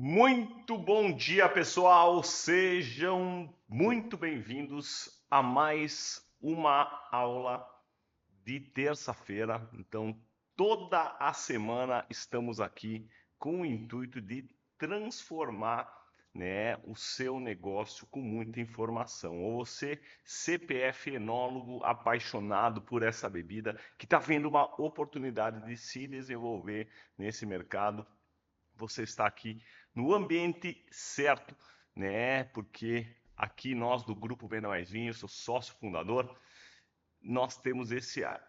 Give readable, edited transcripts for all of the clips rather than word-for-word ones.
Muito bom dia, pessoal! Sejam muito bem-vindos a mais uma aula de terça-feira. Então, toda a semana estamos aqui com o intuito de transformar, o seu negócio com muita informação. Ou você, CPF enólogo apaixonado por essa bebida, que está vendo uma oportunidade de se desenvolver nesse mercado, você está aqui no ambiente certo, né? Porque aqui nós do Grupo Venda Mais Vinho, sou sócio fundador, nós temos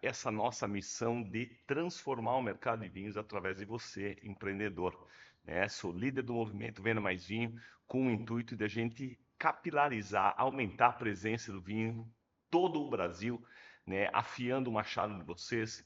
essa nossa missão de transformar o mercado de vinhos através de você, empreendedor, né? Sou líder do movimento Venda Mais Vinho, com o intuito de a gente capilarizar, aumentar a presença do vinho em todo o Brasil, né? Afiando o machado de vocês,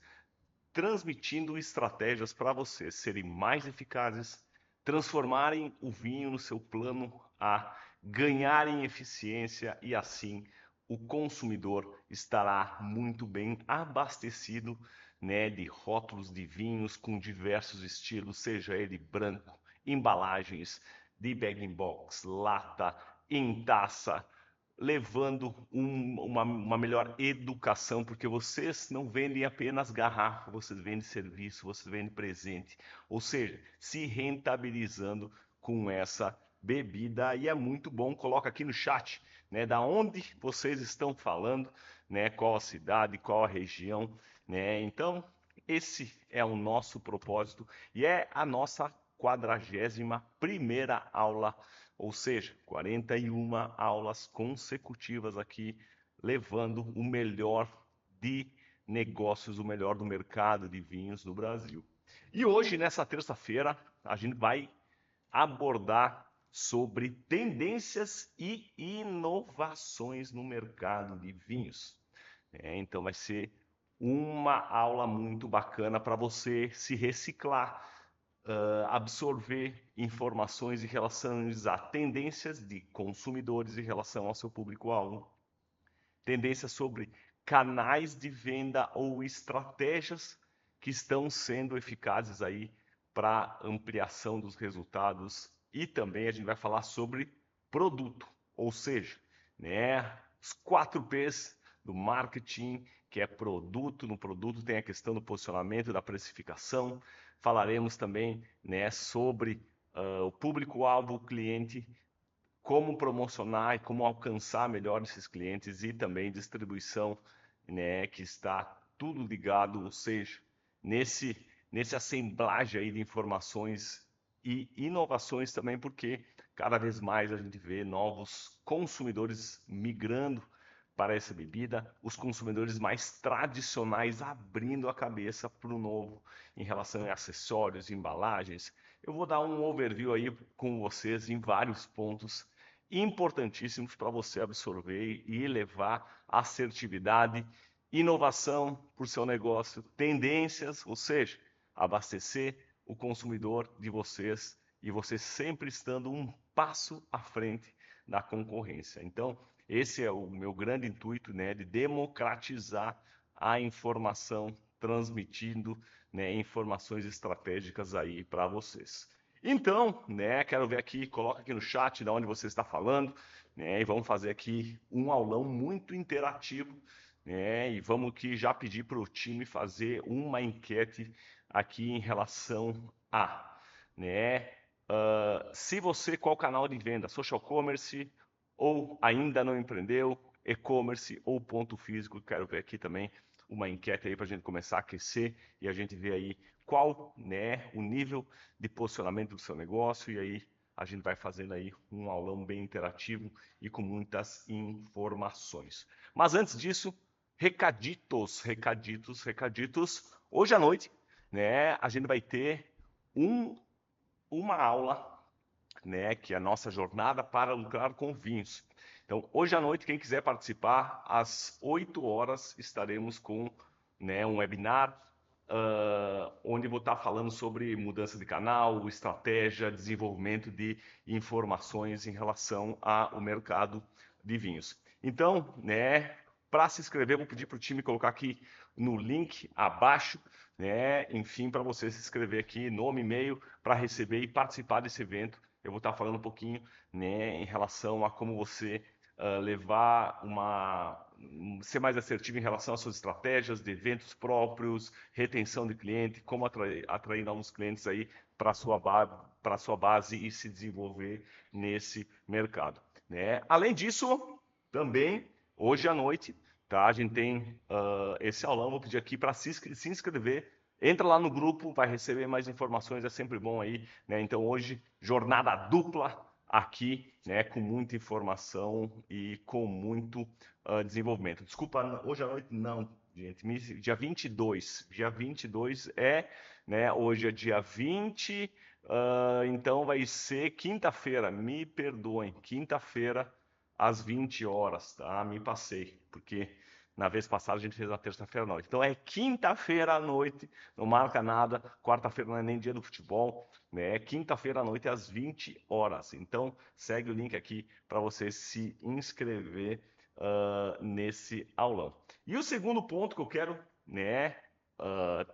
transmitindo estratégias para vocês serem mais eficazes, transformarem o vinho no seu plano A, ganharem eficiência e assim o consumidor estará muito bem abastecido, né, de rótulos de vinhos com diversos estilos, seja ele branco, embalagens, de bag-in-box, lata, em taça, levando uma melhor educação, porque vocês não vendem apenas garrafa, vocês vendem serviço, vocês vendem presente, ou seja, se rentabilizando com essa bebida. E é muito bom. Coloca aqui no chat, né, da onde vocês estão falando, né, qual a cidade, qual a região, né? Então, esse é o nosso propósito e é a nossa 41ª aula, ou seja, 41 aulas consecutivas aqui, levando o melhor de negócios, o melhor do mercado de vinhos no Brasil. E hoje, nessa terça-feira, a gente vai abordar sobre tendências e inovações no mercado de vinhos. Então vai ser uma aula muito bacana para você se reciclar, absorver informações em relação a tendências de consumidores em relação ao seu público-alvo, tendências sobre canais de venda ou estratégias que estão sendo eficazes aí para ampliação dos resultados, e também a gente vai falar sobre produto, ou seja, né, os 4Ps do marketing, que é produto. No produto tem a questão do posicionamento, da precificação. Falaremos também, né, sobre o público-alvo, o cliente, como promocionar e como alcançar melhor esses clientes, e também distribuição, né, que está tudo ligado, ou seja, nesse assemblagem aí de informações e inovações também, porque cada vez mais a gente vê novos consumidores migrando para essa bebida, os consumidores mais tradicionais abrindo a cabeça para o novo em relação a acessórios, embalagens. Eu vou dar um overview aí com vocês em vários pontos importantíssimos para você absorver e levar assertividade, inovação para o seu negócio, tendências, ou seja, abastecer o consumidor de vocês e você sempre estando um passo à frente da concorrência. Então, esse é o meu grande intuito, né, de democratizar a informação, transmitindo, né, informações estratégicas aí para vocês. Então, né, quero ver aqui, coloca aqui no chat de onde você está falando, né, e vamos fazer aqui um aulão muito interativo, né, e vamos aqui já pedir para o time fazer uma enquete aqui em relação a, né, se você, qual canal de venda, social commerce ou ainda não empreendeu, e-commerce ou ponto físico. Quero ver aqui também uma enquete aí para a gente começar a aquecer e a gente ver aí qual, né, o nível de posicionamento do seu negócio, e aí a gente vai fazendo aí um aulão bem interativo e com muitas informações. Mas antes disso, recaditos. Hoje à noite, né, a gente vai ter uma aula, né, que é a nossa jornada para lucrar com vinhos. Então, hoje à noite, quem quiser participar, às 8 horas estaremos com, né, um webinar, onde vou estar falando sobre mudança de canal, estratégia, desenvolvimento de informações em relação ao mercado de vinhos. Então, né, para se inscrever, vou pedir para o time colocar aqui no link abaixo, né, enfim, para você se inscrever aqui, nome, e-mail, para receber e participar desse evento eu vou estar falando um pouquinho, né, em relação a como você levar ser mais assertivo em relação às suas estratégias de eventos próprios, retenção de cliente, como atrair novos clientes aí para a sua base e se desenvolver nesse mercado, né? Além disso, também hoje à noite, tá? A gente tem esse aulão, vou pedir aqui para se inscrever. Entra lá no grupo, vai receber mais informações, é sempre bom aí, né? Então hoje, jornada dupla aqui, né, com muita informação e com muito desenvolvimento. Desculpa, hoje à noite não, gente, dia 22, né, hoje é dia 20, então vai ser quinta-feira, me perdoem, quinta-feira às 20 horas, tá? Me passei, porque na vez passada a gente fez na terça-feira à noite. Então é quinta-feira à noite, não marca nada, quarta-feira não é nem dia do futebol, né? Quinta-feira à noite às 20 horas. Então segue o link aqui para você se inscrever nesse aulão. E o segundo ponto que eu quero, né,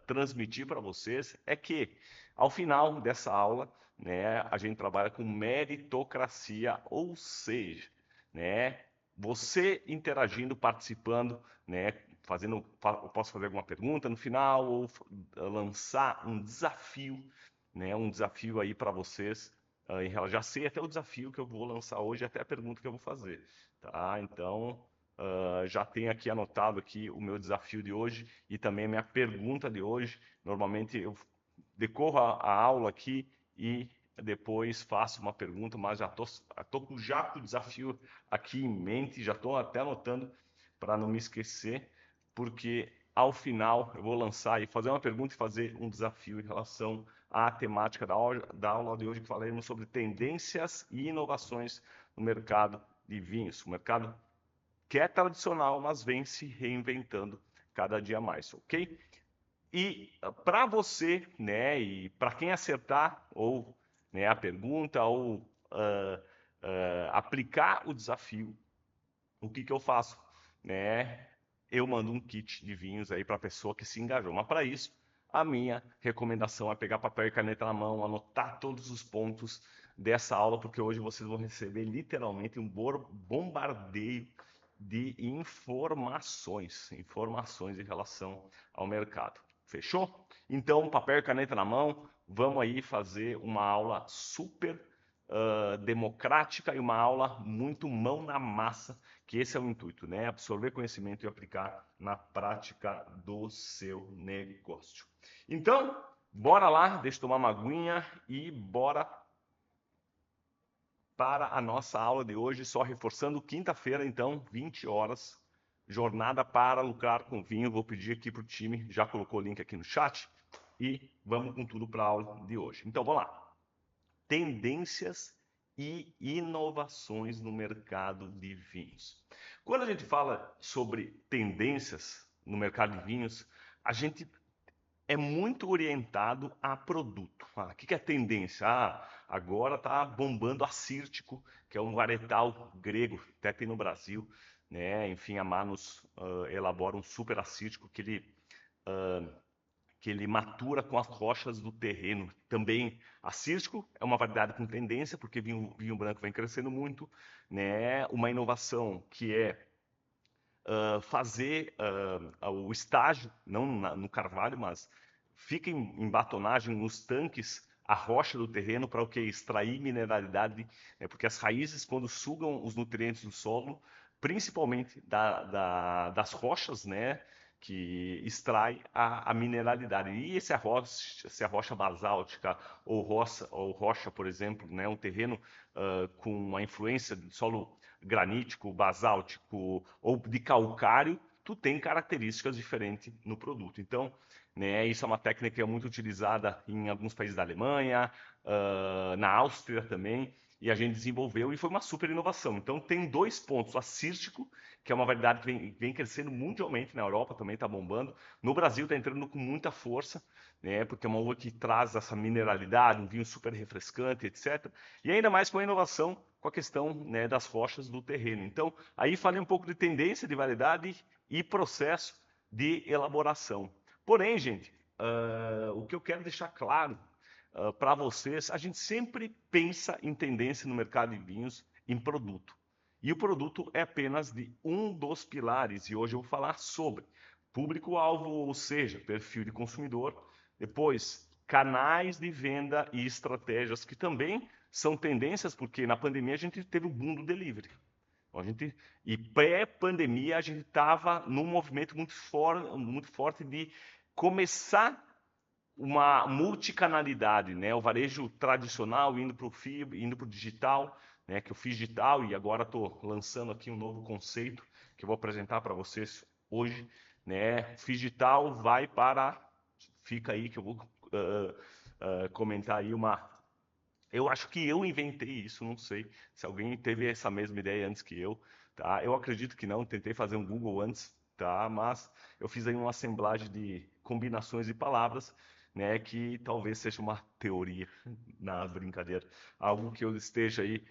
transmitir para vocês é que ao final dessa aula, né, a gente trabalha com meritocracia, ou seja, né, você interagindo, participando, né, eu posso fazer alguma pergunta no final ou lançar um desafio, né, um desafio aí para vocês. Já sei até o desafio que eu vou lançar hoje, até a pergunta que eu vou fazer, tá? Então, já tenho aqui anotado aqui o meu desafio de hoje e também a minha pergunta de hoje. Normalmente eu decorro a aula aqui e depois faço uma pergunta, mas já tô com o desafio aqui em mente, já estou até anotando para não me esquecer, porque ao final eu vou lançar e fazer uma pergunta e fazer um desafio em relação à temática da aula de hoje, que falaremos sobre tendências e inovações no mercado de vinhos. O mercado que é tradicional, mas vem se reinventando cada dia mais, ok? E para você, né, e para quem acertar ou, né, a pergunta ou aplicar o desafio, o que que eu faço, né? Eu mando um kit de vinhos aí para a pessoa que se engajou. Mas para isso, a minha recomendação é pegar papel e caneta na mão, anotar todos os pontos dessa aula, porque hoje vocês vão receber literalmente um bombardeio de informações em relação ao mercado. Fechou? Então, papel e caneta na mão, vamos aí fazer uma aula super democrática e uma aula muito mão na massa, que esse é o intuito, né? Absorver conhecimento e aplicar na prática do seu negócio. Então, bora lá, deixa eu tomar uma aguinha e bora para a nossa aula de hoje, só reforçando, quinta-feira, então, 20 horas, jornada para lucrar com vinho. Vou pedir aqui para o time, já colocou o link aqui no chat, e vamos com tudo para a aula de hoje. Então, vamos lá. Tendências e inovações no mercado de vinhos. Quando a gente fala sobre tendências no mercado de vinhos, a gente é muito orientado a produto. O que é tendência? Agora está bombando Assírtico, que é um varietal grego, até tem no Brasil, né? Enfim, a Manus elabora um super Assírtico que ele matura com as rochas do terreno. Também assístico é uma variedade com tendência, porque vinho branco vem crescendo muito, né? Uma inovação que é fazer o estágio, não no carvalho, mas fica em batonagem nos tanques a rocha do terreno para o que? Extrair mineralidade, né? Porque as raízes, quando sugam os nutrientes do solo, principalmente das rochas, né? Que extrai a mineralidade. E se a rocha basáltica ou rocha, por exemplo, né, um terreno com uma influência de solo granítico, basáltico ou de calcário, tu tem características diferentes no produto. Então, né, isso é uma técnica que é muito utilizada em alguns países da Alemanha, na Áustria também, e a gente desenvolveu e foi uma super inovação. Então, tem dois pontos. O assístico, que é uma variedade que vem crescendo mundialmente, na Europa também está bombando. No Brasil está entrando com muita força, né, porque é uma uva que traz essa mineralidade, um vinho super refrescante, etc. E ainda mais com a inovação com a questão, né, das rochas do terreno. Então, aí falei um pouco de tendência, de variedade e processo de elaboração. Porém, gente, o que eu quero deixar claro para vocês, a gente sempre pensa em tendência no mercado de vinhos em produto. E o produto é apenas de um dos pilares, e hoje eu vou falar sobre público-alvo, ou seja, perfil de consumidor, depois canais de venda e estratégias, que também são tendências, porque na pandemia a gente teve o boom do delivery. E pré-pandemia a gente estava num movimento muito forte de começar uma multicanalidade, né? O varejo tradicional indo para o fibra, indo para o digital, né? Que eu fiz digital e agora estou lançando aqui um novo conceito que eu vou apresentar para vocês hoje, né? Fiz digital vai para, fica aí que eu vou comentar aí uma. Eu acho que eu inventei isso, não sei se alguém teve essa mesma ideia antes que eu, tá? Eu acredito que não, tentei fazer um Google antes, tá? Mas eu fiz aí uma assemblagem de combinações de palavras, né? Que talvez seja uma teoria, na brincadeira, algo que eu esteja aí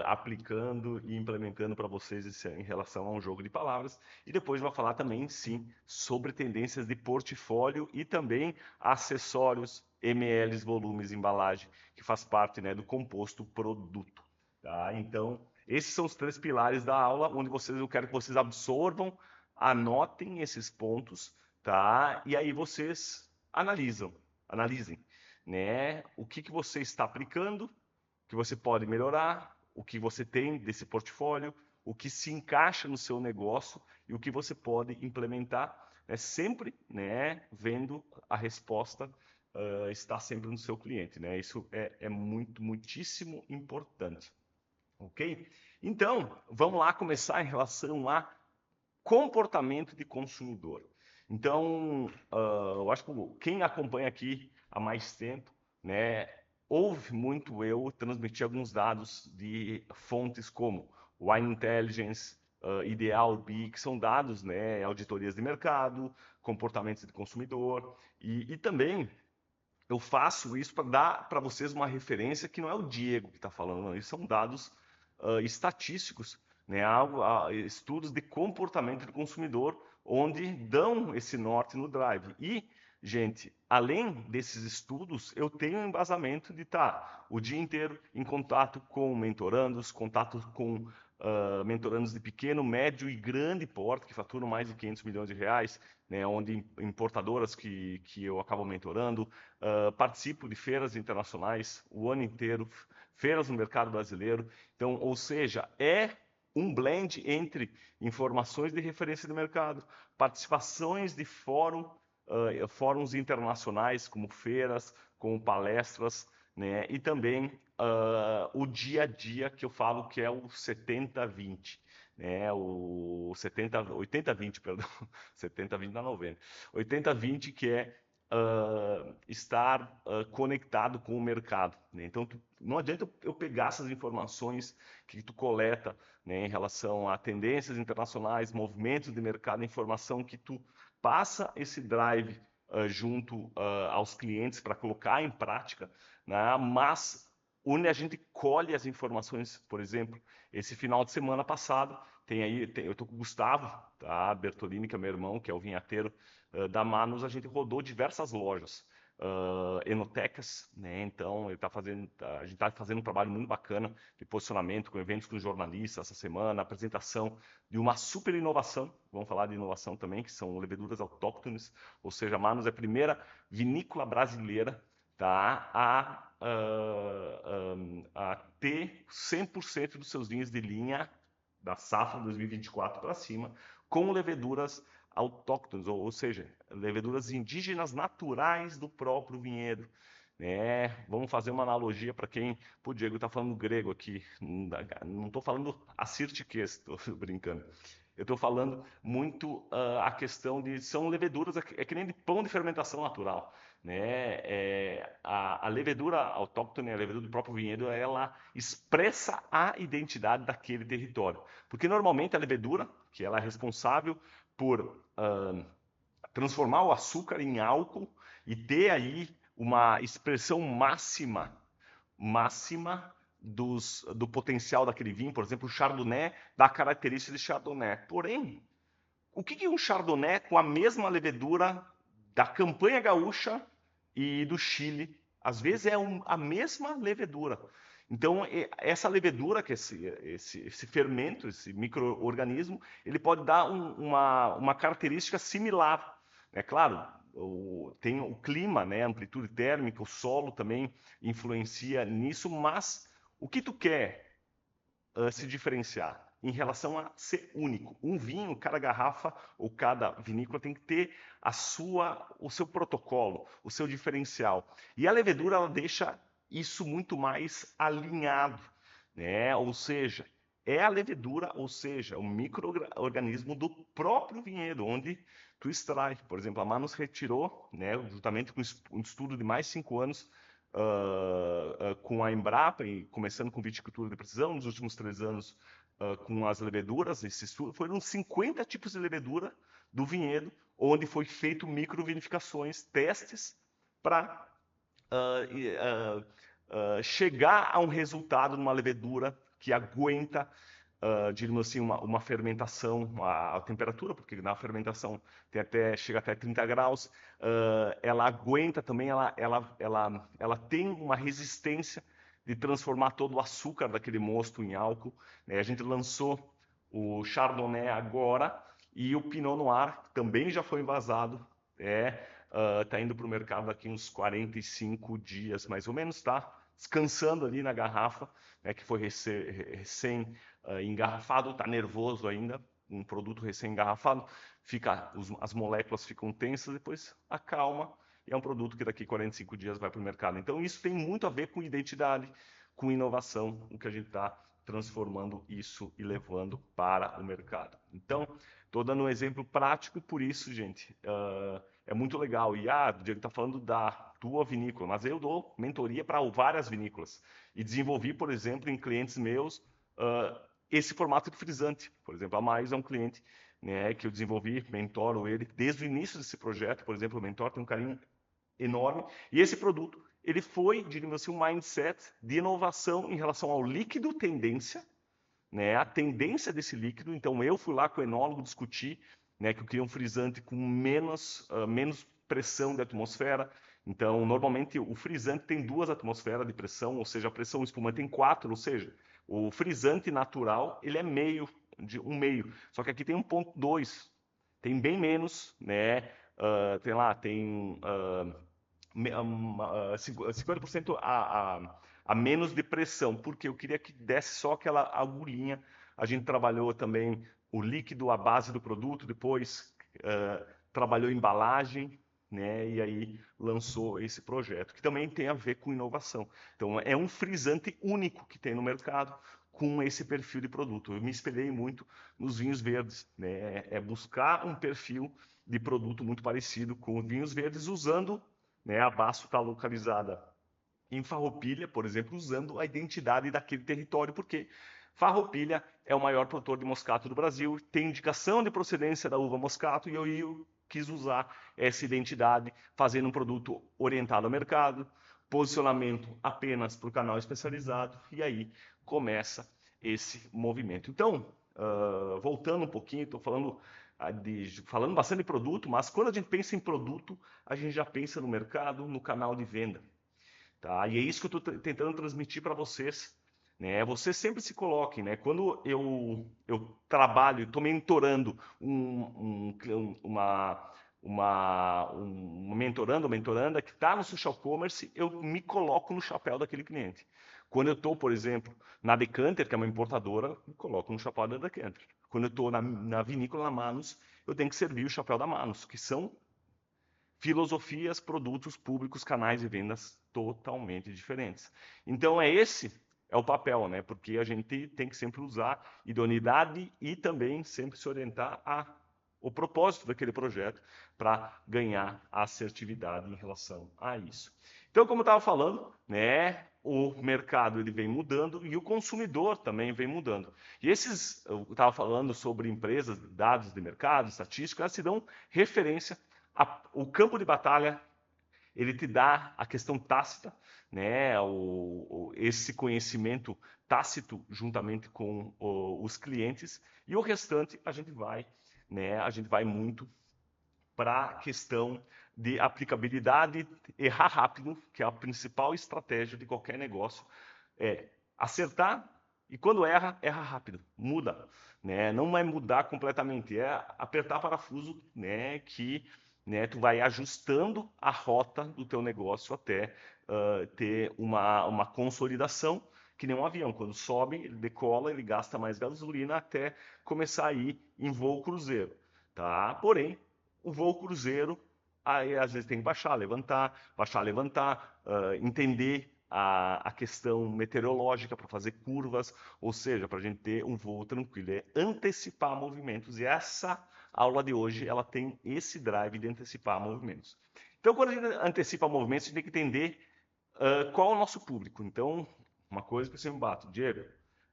aplicando e implementando para vocês em relação a um jogo de palavras. E depois vou falar também, sim, sobre tendências de portfólio e também acessórios, mls, volumes, embalagem, que faz parte, né, do composto produto. Tá? Então, esses são os 3 pilares da aula, onde eu quero que vocês absorvam, anotem esses pontos, tá? E aí vocês analisem, né? O que você está aplicando, o que você pode melhorar, o que você tem desse portfólio, o que se encaixa no seu negócio e o que você pode implementar, né? Sempre, né, vendo a resposta está sempre no seu cliente, né? Isso é muitíssimo importante, ok? Então, vamos lá começar em relação a comportamento de consumidor. Então, eu acho que quem acompanha aqui há mais tempo, né, ouve muito eu transmitir alguns dados de fontes como Wine Intelligence, Idealbi, que são dados, né, auditorias de mercado, comportamentos de consumidor, e também eu faço isso para dar para vocês uma referência que não é o Diego que está falando, não. Isso são dados estatísticos, né? Estudos de comportamento do consumidor, onde dão esse norte no drive. E, gente, além desses estudos, eu tenho um embasamento de estar o dia inteiro em contato com mentorandos, contato com mentorandos de pequeno, médio e grande porte, que faturam mais de 500 milhões de reais, né, onde importadoras que eu acabo mentorando, participo de feiras internacionais o ano inteiro, feiras no mercado brasileiro. Então, ou seja, é um blend entre informações de referência do mercado, participações de fóruns internacionais, como feiras, como palestras, né, e também o dia a dia que eu falo que é o 70-20, né, o 80-20, perdão, 70-20 dá 90, 80-20 que é estar conectado com o mercado, né? Então, não adianta eu pegar essas informações que tu coleta, né, em relação a tendências internacionais, movimentos de mercado, informação que tu passa esse drive junto aos clientes para colocar em prática, né? Mas onde a gente colhe as informações, por exemplo, esse final de semana passado, eu estou com o Gustavo, tá? Bertolini, que é meu irmão, que é o vinhateiro da Manus, a gente rodou diversas lojas, enotecas, né? Então a gente está fazendo um trabalho muito bacana de posicionamento, com eventos com jornalistas essa semana, apresentação de uma super inovação, vamos falar de inovação também, que são leveduras autóctones, ou seja, a Manus é a primeira vinícola brasileira, tá, a ter 100% dos seus vinhos de linha da safra 2024 para cima, com leveduras autóctones, ou seja, leveduras indígenas naturais do próprio vinhedo. Né? Vamos fazer uma analogia para quem... Pô, Diego está falando grego aqui, não estou falando assirtiquês, estou brincando. Eu estou falando muito a questão de... São leveduras, é que nem de pão de fermentação natural. Né? A levedura autóctone, a levedura do próprio vinhedo, ela expressa a identidade daquele território. Porque normalmente a levedura, que ela é responsável por transformar o açúcar em álcool e ter aí uma expressão máxima do potencial daquele vinho, por exemplo, o Chardonnay dá características de Chardonnay. Porém, o que é um Chardonnay com a mesma levedura da campanha gaúcha e do Chile, Às vezes é a mesma levedura. Então, essa levedura, que esse fermento, esse micro-organismo, ele pode dar uma característica similar. É claro, tem o clima, né, a amplitude térmica, o solo também influencia nisso, mas o que tu quer se diferenciar em relação a ser único? Um vinho, cada garrafa ou cada vinícola tem que ter o seu protocolo, o seu diferencial. E a levedura ela deixa isso muito mais alinhado, né? Ou seja, é a levedura, ou seja, o micro-organismo do próprio vinhedo, onde tu extrai. Por exemplo, a Manus retirou, né, juntamente com um estudo de mais de 5 anos, com a Embrapa, e começando com viticultura de precisão, nos últimos 3 anos com as leveduras, esse estudo, foram 50 tipos de levedura do vinhedo, onde foi feito microvinificações, testes, para chegar a um resultado numa levedura que aguenta, digamos assim, uma fermentação, a temperatura, porque na fermentação chega até 30 graus, ela aguenta também, ela tem uma resistência de transformar todo o açúcar daquele mosto em álcool, né? A gente lançou o Chardonnay agora e o Pinot Noir também já foi envasado, tá indo para o mercado daqui uns 45 dias, mais ou menos, tá? Descansando ali na garrafa, né, que foi recém engarrafado, tá nervoso ainda, um produto recém-engarrafado, as moléculas ficam tensas, depois acalma, e é um produto que daqui 45 dias vai para o mercado. Então isso tem muito a ver com identidade, com inovação, o que a gente está transformando isso e levando para o mercado. Então, estou dando um exemplo prático, por isso, gente, é muito legal. E, o Diego está falando da tua vinícola, mas eu dou mentoria para várias vinícolas. E desenvolvi, por exemplo, em clientes meus, esse formato de frisante. Por exemplo, a Mais é um cliente, né, que eu desenvolvi, mentoro ele. Desde o início desse projeto, por exemplo, o mentor tem um carinho enorme. E esse produto, ele foi, diríamos assim, um mindset de inovação em relação ao líquido tendência, né, a tendência desse líquido. Então, eu fui lá com o enólogo discutir, né, que eu queria um frisante com menos pressão de atmosfera. Então, normalmente, o frisante tem 2 atmosferas de pressão, ou seja, a pressão espumante tem 4, ou seja, o frisante natural, ele é meio. Só que aqui tem 1,2, tem bem menos, né? Tem lá, tem 50% a menos de pressão, porque eu queria que desse só aquela agulhinha. A gente trabalhou também o líquido, a base do produto, depois trabalhou embalagem, né? E aí lançou esse projeto, que também tem a ver com inovação. Então, é um frisante único que tem no mercado com esse perfil de produto. Eu me espelhei muito nos vinhos verdes, né? É buscar um perfil de produto muito parecido com os vinhos verdes, usando, né, a Basso está localizada em Farroupilha, por exemplo, usando a identidade daquele território, porque Farroupilha é o maior produtor de moscato do Brasil, tem indicação de procedência da uva moscato, e eu quis usar essa identidade, fazendo um produto orientado ao mercado, posicionamento apenas para o canal especializado, e aí começa esse movimento. Então, voltando um pouquinho, estou falando bastante de produto, mas quando a gente pensa em produto, a gente já pensa no mercado, no canal de venda. Tá? E é isso que eu estou tentando transmitir para vocês, né? Vocês sempre se coloquem, né? Quando eu trabalho, estou mentorando uma mentoranda que está no social commerce, eu me coloco no chapéu daquele cliente. Quando eu estou, por exemplo, na Decanter, que é uma importadora, me coloco no chapéu da Decanter. Quando eu estou na vinícola, na Manus, eu tenho que servir o chapéu da Manus, que são filosofias, produtos, públicos, canais de vendas totalmente diferentes. Então esse é o papel, né? Porque a gente tem que sempre usar idoneidade e também sempre se orientar o propósito daquele projeto para ganhar assertividade em relação a isso. Então, como eu estava falando, né, o mercado ele vem mudando e o consumidor também vem mudando. E eu estava falando sobre empresas, dados de mercado, estatística, elas se dão referência. O campo de batalha ele te dá a questão tácita, né, esse conhecimento tácito juntamente com os clientes, e o restante a gente vai muito para a questão de aplicabilidade, errar rápido, que é a principal estratégia de qualquer negócio, é acertar e quando erra, erra rápido, muda, né? Não é mudar completamente, é apertar parafuso, né? Que, né, tu vai ajustando a rota do teu negócio até ter uma consolidação, que nem um avião. Quando sobe, ele decola, ele gasta mais gasolina até começar a ir em voo cruzeiro, tá? Porém, o voo cruzeiro, aí às vezes tem que baixar, levantar, entender a questão meteorológica para fazer curvas, ou seja, para a gente ter um voo tranquilo, é antecipar movimentos. E essa aula de hoje, ela tem esse drive de antecipar movimentos. Então, quando a gente antecipa movimentos, a gente tem que entender qual é o nosso público. Então, uma coisa que eu sempre bato, Diego,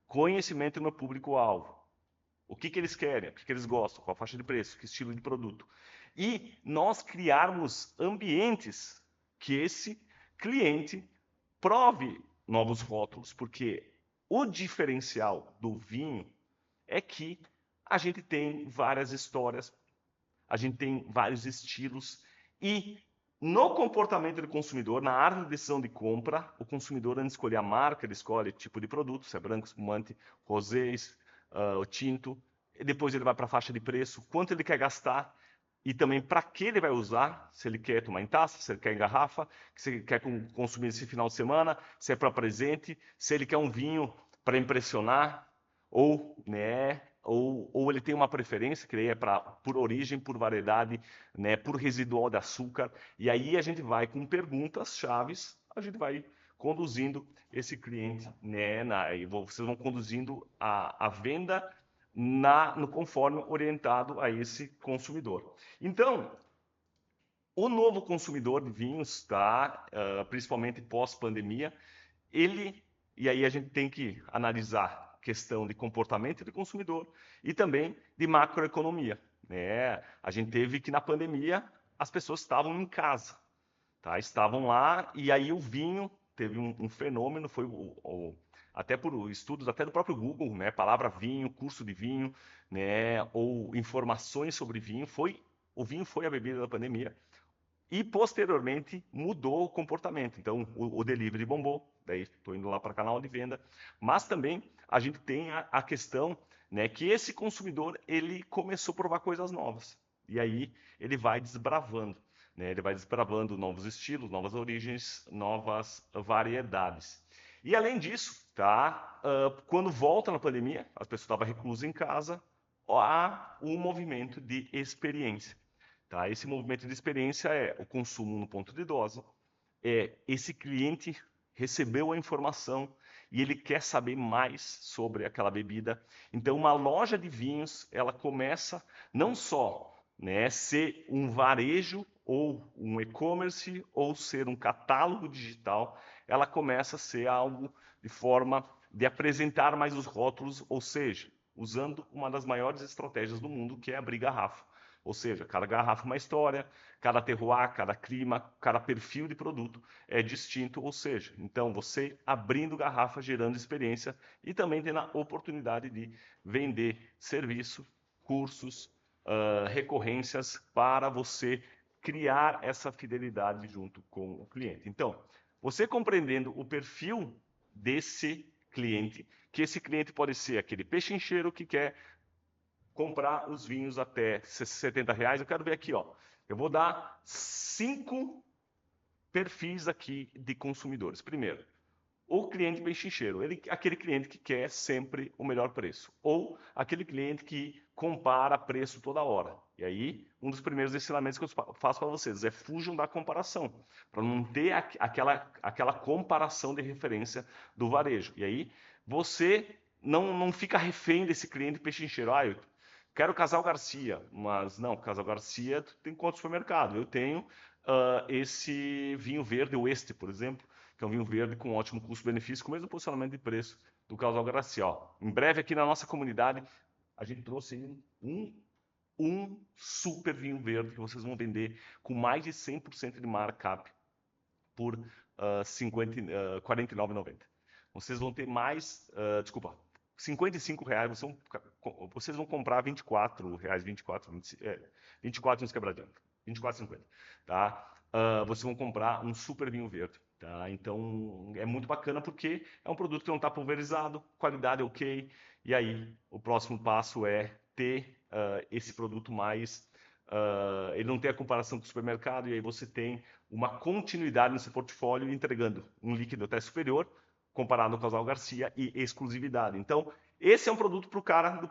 conhecimento do meu público-alvo. O que, que eles querem, o que, que eles gostam, qual a faixa de preço, que estilo de produto. E nós criarmos ambientes que esse cliente prove novos rótulos, porque o diferencial do vinho é que a gente tem várias histórias, a gente tem vários estilos e no comportamento do consumidor, na árvore de decisão de compra, o consumidor, antes de escolher a marca, ele escolhe tipo de produto, se é branco, espumante, rosés, o tinto, e depois ele vai para a faixa de preço, quanto ele quer gastar e também para que ele vai usar, se ele quer tomar em taça, se ele quer em garrafa, se ele quer consumir esse final de semana, se é para presente, se ele quer um vinho para impressionar, ou, né, ou ele tem uma preferência, que é por origem, por variedade, né, por residual de açúcar. E aí a gente vai com perguntas chaves, a gente vai conduzindo esse cliente, né, e vocês vão conduzindo a venda no conforme orientado a esse consumidor. Então, o novo consumidor de vinhos, tá, principalmente pós-pandemia, e aí a gente tem que analisar a questão de comportamento do consumidor e também de macroeconomia, né? A gente teve que na pandemia as pessoas estavam em casa, tá? Estavam lá e aí o vinho teve um fenômeno, foi até por estudos até do próprio Google, né? Palavra vinho, curso de vinho, né? Ou informações sobre vinho, o vinho foi a bebida da pandemia. E posteriormente mudou o comportamento. Então o delivery bombou, daí estou indo lá para canal de venda, mas também a gente tem a questão, né, que esse consumidor ele começou a provar coisas novas e aí ele vai desbravando, né, ele vai desbravando novos estilos, novas origens, novas variedades. E além disso, tá, quando volta na pandemia, as pessoas estavam reclusas em casa, há um movimento de experiência. Tá? Esse movimento de experiência é o consumo no ponto de dose, esse cliente recebeu a informação e ele quer saber mais sobre aquela bebida. Então, uma loja de vinhos, ela começa não só, né, ser um varejo ou um e-commerce ou ser um catálogo digital, ela começa a ser algo de forma de apresentar mais os rótulos, ou seja, usando uma das maiores estratégias do mundo, que é abrir garrafa. Ou seja, cada garrafa uma história, cada terroir, cada clima, cada perfil de produto é distinto, ou seja, então você abrindo garrafa, gerando experiência e também tendo a oportunidade de vender serviço, cursos, recorrências para você criar essa fidelidade junto com o cliente. Então, você compreendendo o perfil desse cliente, que esse cliente pode ser aquele pechincheiro que quer comprar os vinhos até R$70. Eu quero ver aqui, ó. Eu vou dar 5 perfis aqui de consumidores. Primeiro, o cliente pechincheiro, aquele cliente que quer sempre o melhor preço. Ou aquele cliente que compara preço toda hora. E aí, um dos primeiros ensinamentos que eu faço para vocês é fujam da comparação, para não ter aquela comparação de referência do varejo. E aí, você não fica refém desse cliente pechincheiro. Ah, eu quero Casal Garcia, mas não, Casal Garcia tem quanto supermercado? Eu tenho esse vinho verde, o Este, por exemplo, que é um vinho verde com ótimo custo-benefício, com o mesmo posicionamento de preço do Casal Garcia. Ó, em breve aqui na nossa comunidade, a gente trouxe um super vinho verde que vocês vão vender com mais de 100% de markup por R$ 49,90. Vocês vão ter mais, desculpa, R$ 55, vocês vão comprar R$ 24, 24 uns quebradinhos. 24,50, tá? Vocês vão comprar um super vinho verde, tá? Então, é muito bacana porque é um produto que não está pulverizado, qualidade ok, e aí o próximo passo é ter esse produto mais... ele não tem a comparação com o supermercado, e aí você tem uma continuidade no seu portfólio, entregando um líquido até superior, comparado ao Casal Garcia, e exclusividade. Então, esse é um produto para o cara,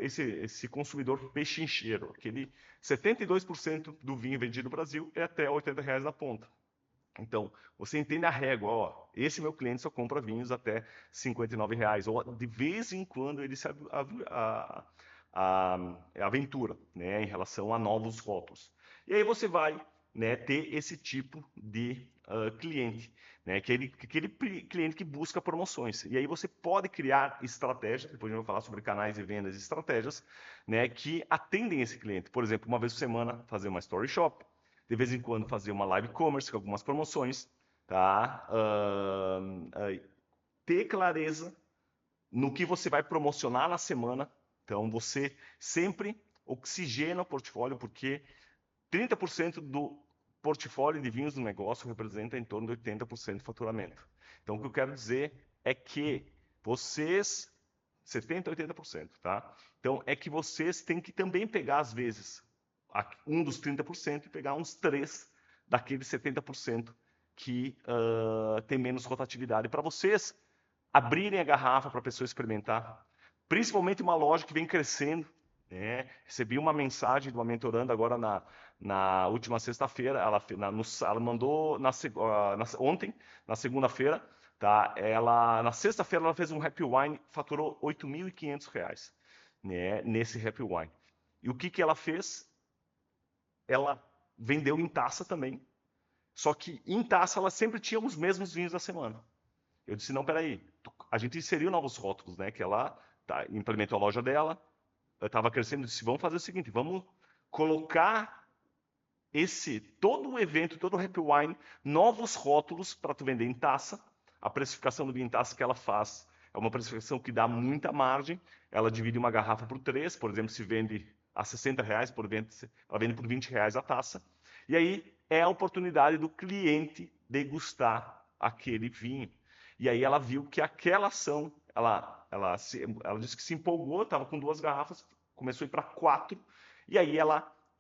esse consumidor pechincheiro. Aquele 72% do vinho vendido no Brasil é até R$ 80 na ponta. Então, você entende a régua, ó, esse meu cliente só compra vinhos até R$ 59, ou de vez em quando ele se aventura, né, em relação a novos rótulos. E aí você vai, né, ter esse tipo de cliente, né, aquele cliente que busca promoções. E aí você pode criar estratégias, depois eu vou falar sobre canais de vendas e estratégias, né, que atendem esse cliente. Por exemplo, uma vez por semana fazer uma story shop, de vez em quando fazer uma live commerce com algumas promoções, tá? Ter clareza no que você vai promocionar na semana. Então, você sempre oxigena o portfólio, porque 30% do portfólio de vinhos do negócio representa em torno de 80% de faturamento. Então, o que eu quero dizer é que vocês, 70%, 80%, tá? Então, é que vocês têm que também pegar, às vezes, um dos 30% e pegar uns 3 daqueles 70% que tem menos rotatividade. Para vocês abrirem a garrafa para a pessoa experimentar, principalmente uma loja que vem crescendo, né? Recebi uma mensagem de uma mentoranda agora na última sexta-feira, ela mandou ontem, na segunda-feira, tá? Na sexta-feira ela fez um Happy Wine, faturou R$ 8.500, né? Nesse Happy Wine. E o que ela fez? Ela vendeu em taça também, só que em taça ela sempre tinha os mesmos vinhos da semana. Eu disse, não, peraí, a gente inseriu novos rótulos, né? Que ela implementou a loja dela, estava crescendo, eu disse, vamos fazer o seguinte, vamos colocar todo o evento, todo o Happy Wine, novos rótulos para tu vender em taça. A precificação do vinho em taça que ela faz é uma precificação que dá muita margem. Ela divide uma garrafa por 3, por exemplo, se vende a R$ 60, ela vende por R$ 20 a taça. E aí é a oportunidade do cliente degustar aquele vinho. E aí ela viu que aquela ação, ela disse que se empolgou, estava com 2 garrafas, começou a ir para 4, e aí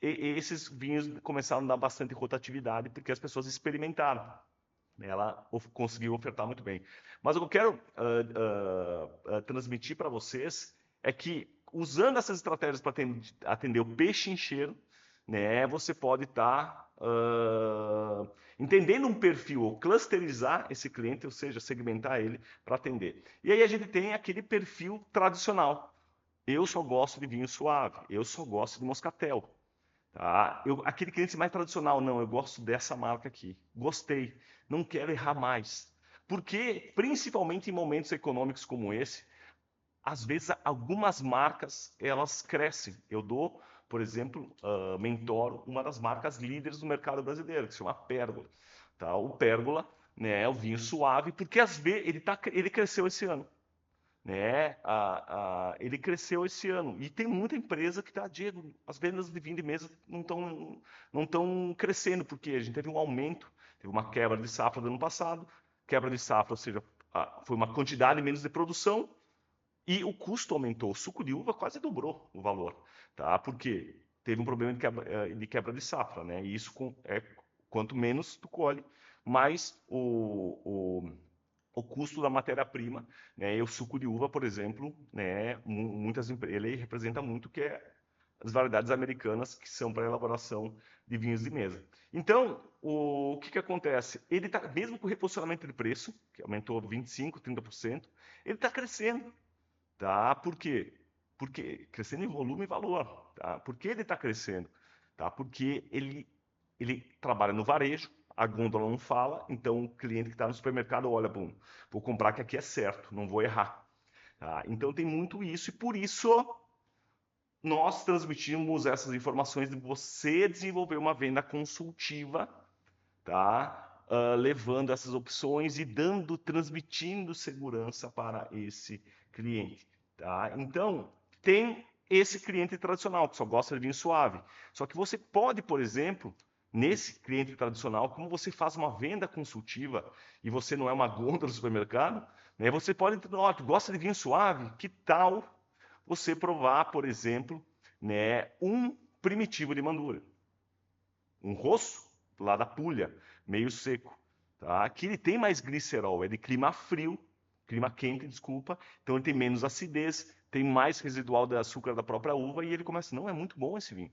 esses vinhos começaram a dar bastante rotatividade, porque as pessoas experimentaram. Ela conseguiu ofertar muito bem. Mas o que eu quero transmitir para vocês é que, usando essas estratégias para atender o pechincheiro, né, você pode estar entendendo um perfil, ou clusterizar esse cliente, ou seja, segmentar ele para atender. E aí a gente tem aquele perfil tradicional. Eu só gosto de vinho suave, eu só gosto de moscatel. Tá? Aquele cliente mais tradicional, não, eu gosto dessa marca aqui. Gostei, não quero errar mais. Porque, principalmente em momentos econômicos como esse, às vezes algumas marcas elas crescem. Eu dou, por exemplo, mentoro uma das marcas líderes do mercado brasileiro, que se chama Pérgola. Tá? O Pérgola, né, é o vinho suave, porque às vezes ele cresceu esse ano, né? Ele cresceu esse ano e tem muita empresa que está, Diego, as vendas de vinho de mesa não estão crescendo, porque a gente teve um aumento, teve uma quebra de safra do ano passado, quebra de safra, ou seja, foi uma quantidade menos de produção e o custo aumentou. O suco de uva quase dobrou o valor, tá? Porque teve um problema de quebra de safra, né? E isso quanto menos tu colhe, mais o custo da matéria-prima, né? E o suco de uva, por exemplo, né? Ele representa muito que é as variedades americanas que são para elaboração de vinhos de mesa. Então, o que acontece? Ele está, mesmo com o reposicionamento de preço, que aumentou 25%, 30%, ele está crescendo, tá? Por quê? Porque crescendo em volume e valor, tá? Por que ele está crescendo? Tá? Porque ele trabalha no varejo, a gôndola não fala, então o cliente que está no supermercado olha, bom, vou comprar que aqui é certo, não vou errar. Tá? Então tem muito isso, e por isso nós transmitimos essas informações de você desenvolver uma venda consultiva, tá? Levando essas opções e transmitindo segurança para esse cliente. Tá? Então, tem esse cliente tradicional, que só gosta de vinho suave. Só que você pode, por exemplo, nesse cliente tradicional, como você faz uma venda consultiva e você não é uma gôndola do supermercado, né, você pode, ó, tu gosta de vinho suave? Que tal você provar, por exemplo, né, um primitivo de Mandura? Um rosso lá da Puglia, meio seco, tá? Que ele tem mais glicerol, é de clima frio, clima quente, desculpa, então ele tem menos acidez, tem mais residual de açúcar da própria uva e ele começa, não, é muito bom esse vinho,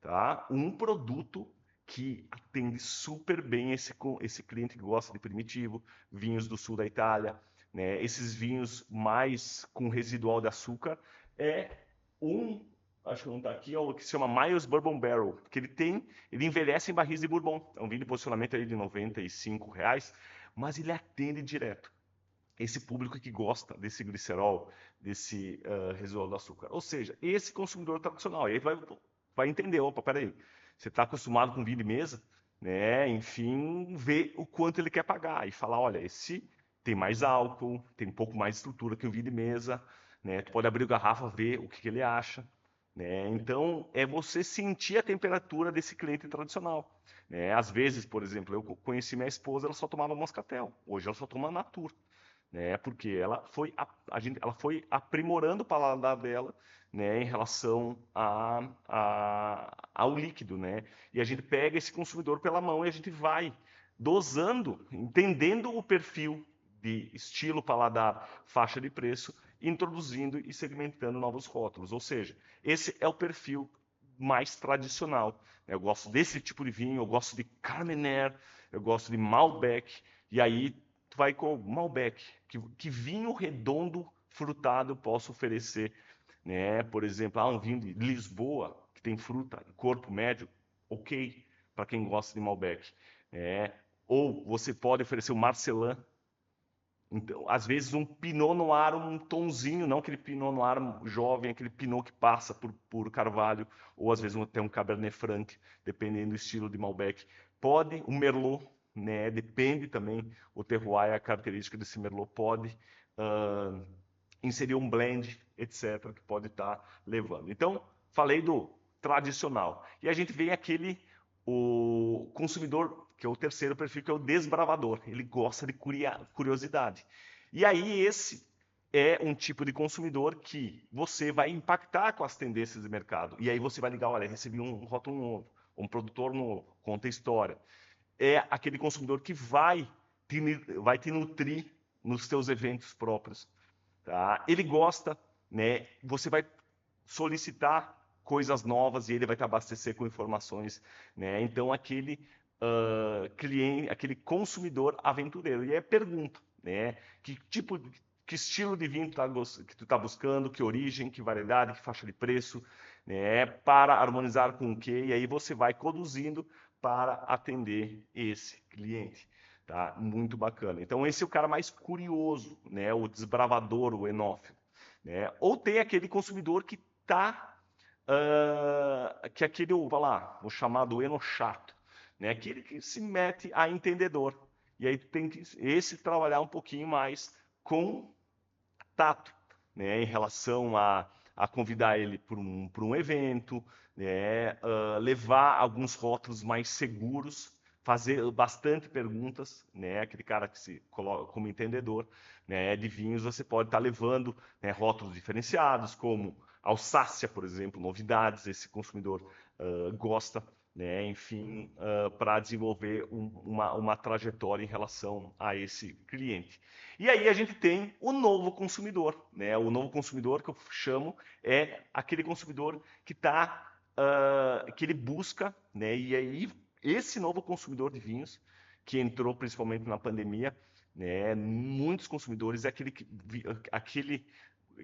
tá? Um produto que atende super bem esse cliente que gosta de primitivo, vinhos do sul da Itália, né? Esses vinhos mais com residual de açúcar é um, acho que não está aqui, é o que se chama Myers Bourbon Barrel, que ele envelhece em barris de bourbon. É um vinho de posicionamento aí de R$ 95, mas ele atende direto esse público que gosta desse glicerol, desse residual do açúcar. Ou seja, esse consumidor tradicional. E aí vai entender, opa, peraí, você está acostumado com vinho de mesa, né? Enfim, ver o quanto ele quer pagar e falar, olha, esse tem mais álcool, tem um pouco mais estrutura que o vinho de mesa, né? Tu pode abrir a garrafa, ver o que ele acha, né? Então, é você sentir a temperatura desse cliente tradicional, né? Às vezes, por exemplo, eu conheci minha esposa, ela só tomava Moscatel. Hoje ela só toma Natur, né? Porque ela foi aprimorando o paladar dela, né, em relação ao líquido, né? E a gente pega esse consumidor pela mão e a gente vai dosando, entendendo o perfil de estilo, paladar, faixa de preço, introduzindo e segmentando novos rótulos. Ou seja, esse é o perfil mais tradicional. Eu gosto desse tipo de vinho, eu gosto de Carmener, eu gosto de Malbec, e aí tu vai com Malbec, que vinho redondo frutado eu posso oferecer, né? Por exemplo, um vinho de Lisboa que tem fruta, corpo médio, ok, para quem gosta de Malbec, né? Ou você pode oferecer o Marcelin. Então, às vezes um Pinot Noir, um tonzinho, não aquele Pinot Noir jovem, aquele Pinot que passa por Carvalho, ou às vezes até um Cabernet Franc, dependendo do estilo de Malbec. Pode, um Merlot, né? Depende também, o terroir, a característica desse Merlot pode inserir um blend, etc., que pode estar levando. Então, falei do tradicional. E a gente vem o consumidor, que é o terceiro perfil, que é o desbravador. Ele gosta de curiosidade. E aí esse é um tipo de consumidor que você vai impactar com as tendências de mercado. E aí você vai ligar, olha, recebi um rótulo novo, um produtor novo, conta história. É aquele consumidor que vai te nutrir nos seus eventos próprios. Tá? Ele gosta, né? Você vai solicitar coisas novas e ele vai te abastecer com informações, né? Então cliente, aquele consumidor aventureiro. E aí pergunta, né? Que estilo de vinho que tu tá buscando, que origem, que variedade, que faixa de preço, né? Para harmonizar com o quê? E aí você vai conduzindo para atender esse cliente. Tá? Muito bacana. Então esse é o cara mais curioso, né? O desbravador, o enófilo, né? Ou tem aquele consumidor que que é aquele, vai lá, o chamado enochato, né? Aquele que se mete a entendedor. E aí tem que esse trabalhar um pouquinho mais com tato, né? Em relação a convidar ele para um evento, né? Levar alguns rótulos mais seguros, fazer bastante perguntas, né? Aquele cara que se coloca como entendedor, né? De vinhos, você pode estar levando, né, rótulos diferenciados, como Alsácia, por exemplo, novidades, esse consumidor gosta, né? Enfim, para desenvolver uma trajetória em relação a esse cliente. E aí a gente tem o novo consumidor, né? O novo consumidor que eu chamo é aquele consumidor que ele busca, né? E aí esse novo consumidor de vinhos que entrou principalmente na pandemia, né? Muitos consumidores é aquele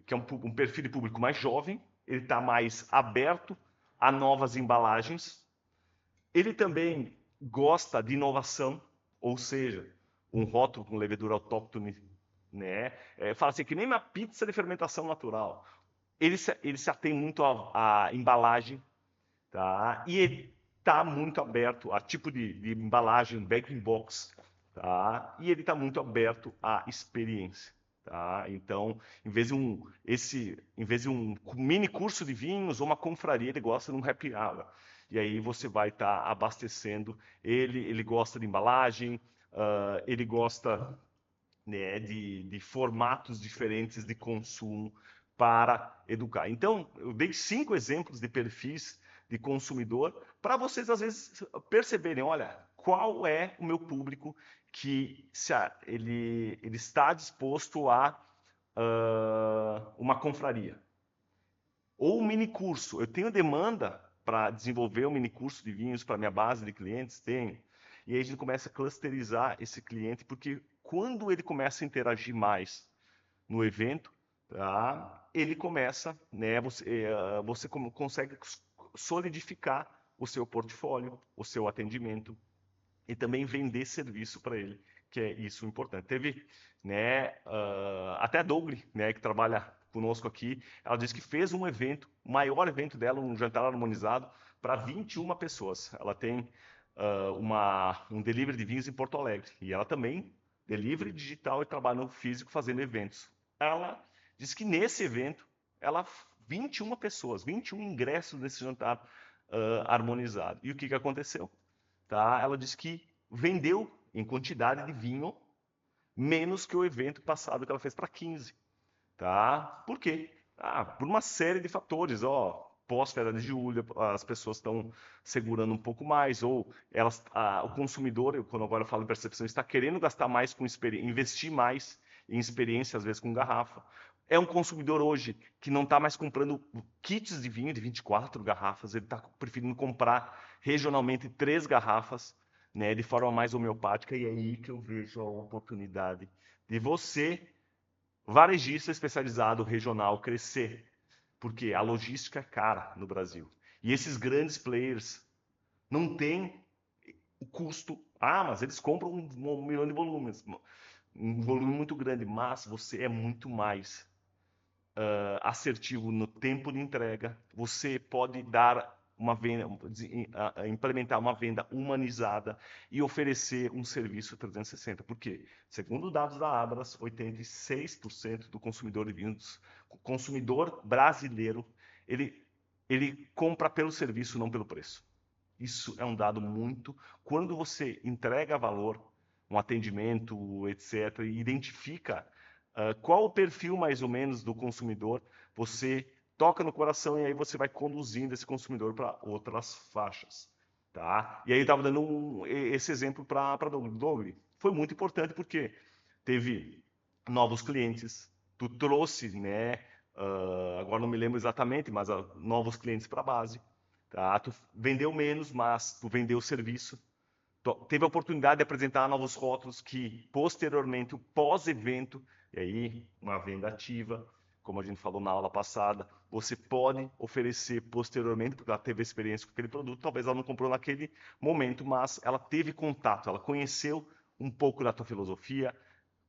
que é um perfil de público mais jovem, ele está mais aberto a novas embalagens. Ele também gosta de inovação, ou seja, um rótulo com levedura autóctone, né? Fala assim, que nem uma pizza de fermentação natural. Ele se atém muito à embalagem, tá? E ele está muito aberto a tipo de embalagem, baking box, tá? E ele está muito aberto à experiência, Tá? Então, em vez de um mini curso de vinhos ou uma confraria, ele gosta de um happy hour. E aí você vai estar abastecendo ele gosta de embalagem, ele gosta, né, de formatos diferentes de consumo para educar. Então, eu dei 5 exemplos de perfis de consumidor para vocês, às vezes, perceberem, olha, qual é o meu público que ele está disposto a uma confraria. Ou um mini curso. Eu tenho demanda para desenvolver um mini curso de vinhos para minha base de clientes? Tenho. E aí a gente começa a clusterizar esse cliente, porque quando ele começa a interagir mais no evento, tá, ele começa, né, você consegue solidificar o seu portfólio, o seu atendimento e também vender serviço para ele, que é isso importante. Teve, né, até a Douglas, né, que trabalha conosco aqui, ela disse que fez um evento, o maior evento dela, um jantar harmonizado, para 21 pessoas. Ela tem um delivery de vinhos em Porto Alegre, e ela também delivery digital e trabalha no físico fazendo eventos. Ela disse que nesse evento, 21 pessoas, 21 ingressos nesse jantar harmonizado. E o que aconteceu? Tá? Ela disse que vendeu em quantidade de vinho menos que o evento passado que ela fez para 15. Tá? Por quê? Por uma série de fatores. Pós-férias de julho, as pessoas estão segurando um pouco mais, ou o consumidor, quando agora eu falo em percepção, está querendo gastar mais com experiência, investir mais em experiência, às vezes com garrafa. É um consumidor hoje que não está mais comprando kits de vinho de 24 garrafas, ele está preferindo comprar regionalmente 3 garrafas, né, de forma mais homeopática, e é aí que eu vejo a oportunidade de você, varejista especializado regional, crescer, porque a logística é cara no Brasil. E esses grandes players não têm o custo. Mas eles compram 1 milhão de volumes, um volume muito grande, mas você é muito mais assertivo no tempo de entrega, você pode dar uma venda, implementar uma venda humanizada e oferecer um serviço 360. Por quê? Segundo dados da Abras, 86% do consumidor de vinhos, consumidor brasileiro, ele compra pelo serviço, não pelo preço. Isso é um dado muito. Quando você entrega valor, um atendimento, etc., e identifica qual o perfil mais ou menos do consumidor, você toca no coração e aí você vai conduzindo esse consumidor para outras faixas. Tá? E aí eu estava dando esse exemplo para Douglas. Foi muito importante porque teve novos clientes, tu trouxe, né? Agora não me lembro exatamente, mas novos clientes para a base. Tá? Tu vendeu menos, mas tu vendeu o serviço. Tu teve a oportunidade de apresentar novos rótulos que, posteriormente, o pós-evento, e aí uma venda ativa, como a gente falou na aula passada, você pode oferecer posteriormente, porque ela teve experiência com aquele produto, talvez ela não comprou naquele momento, mas ela teve contato, ela conheceu um pouco da tua filosofia,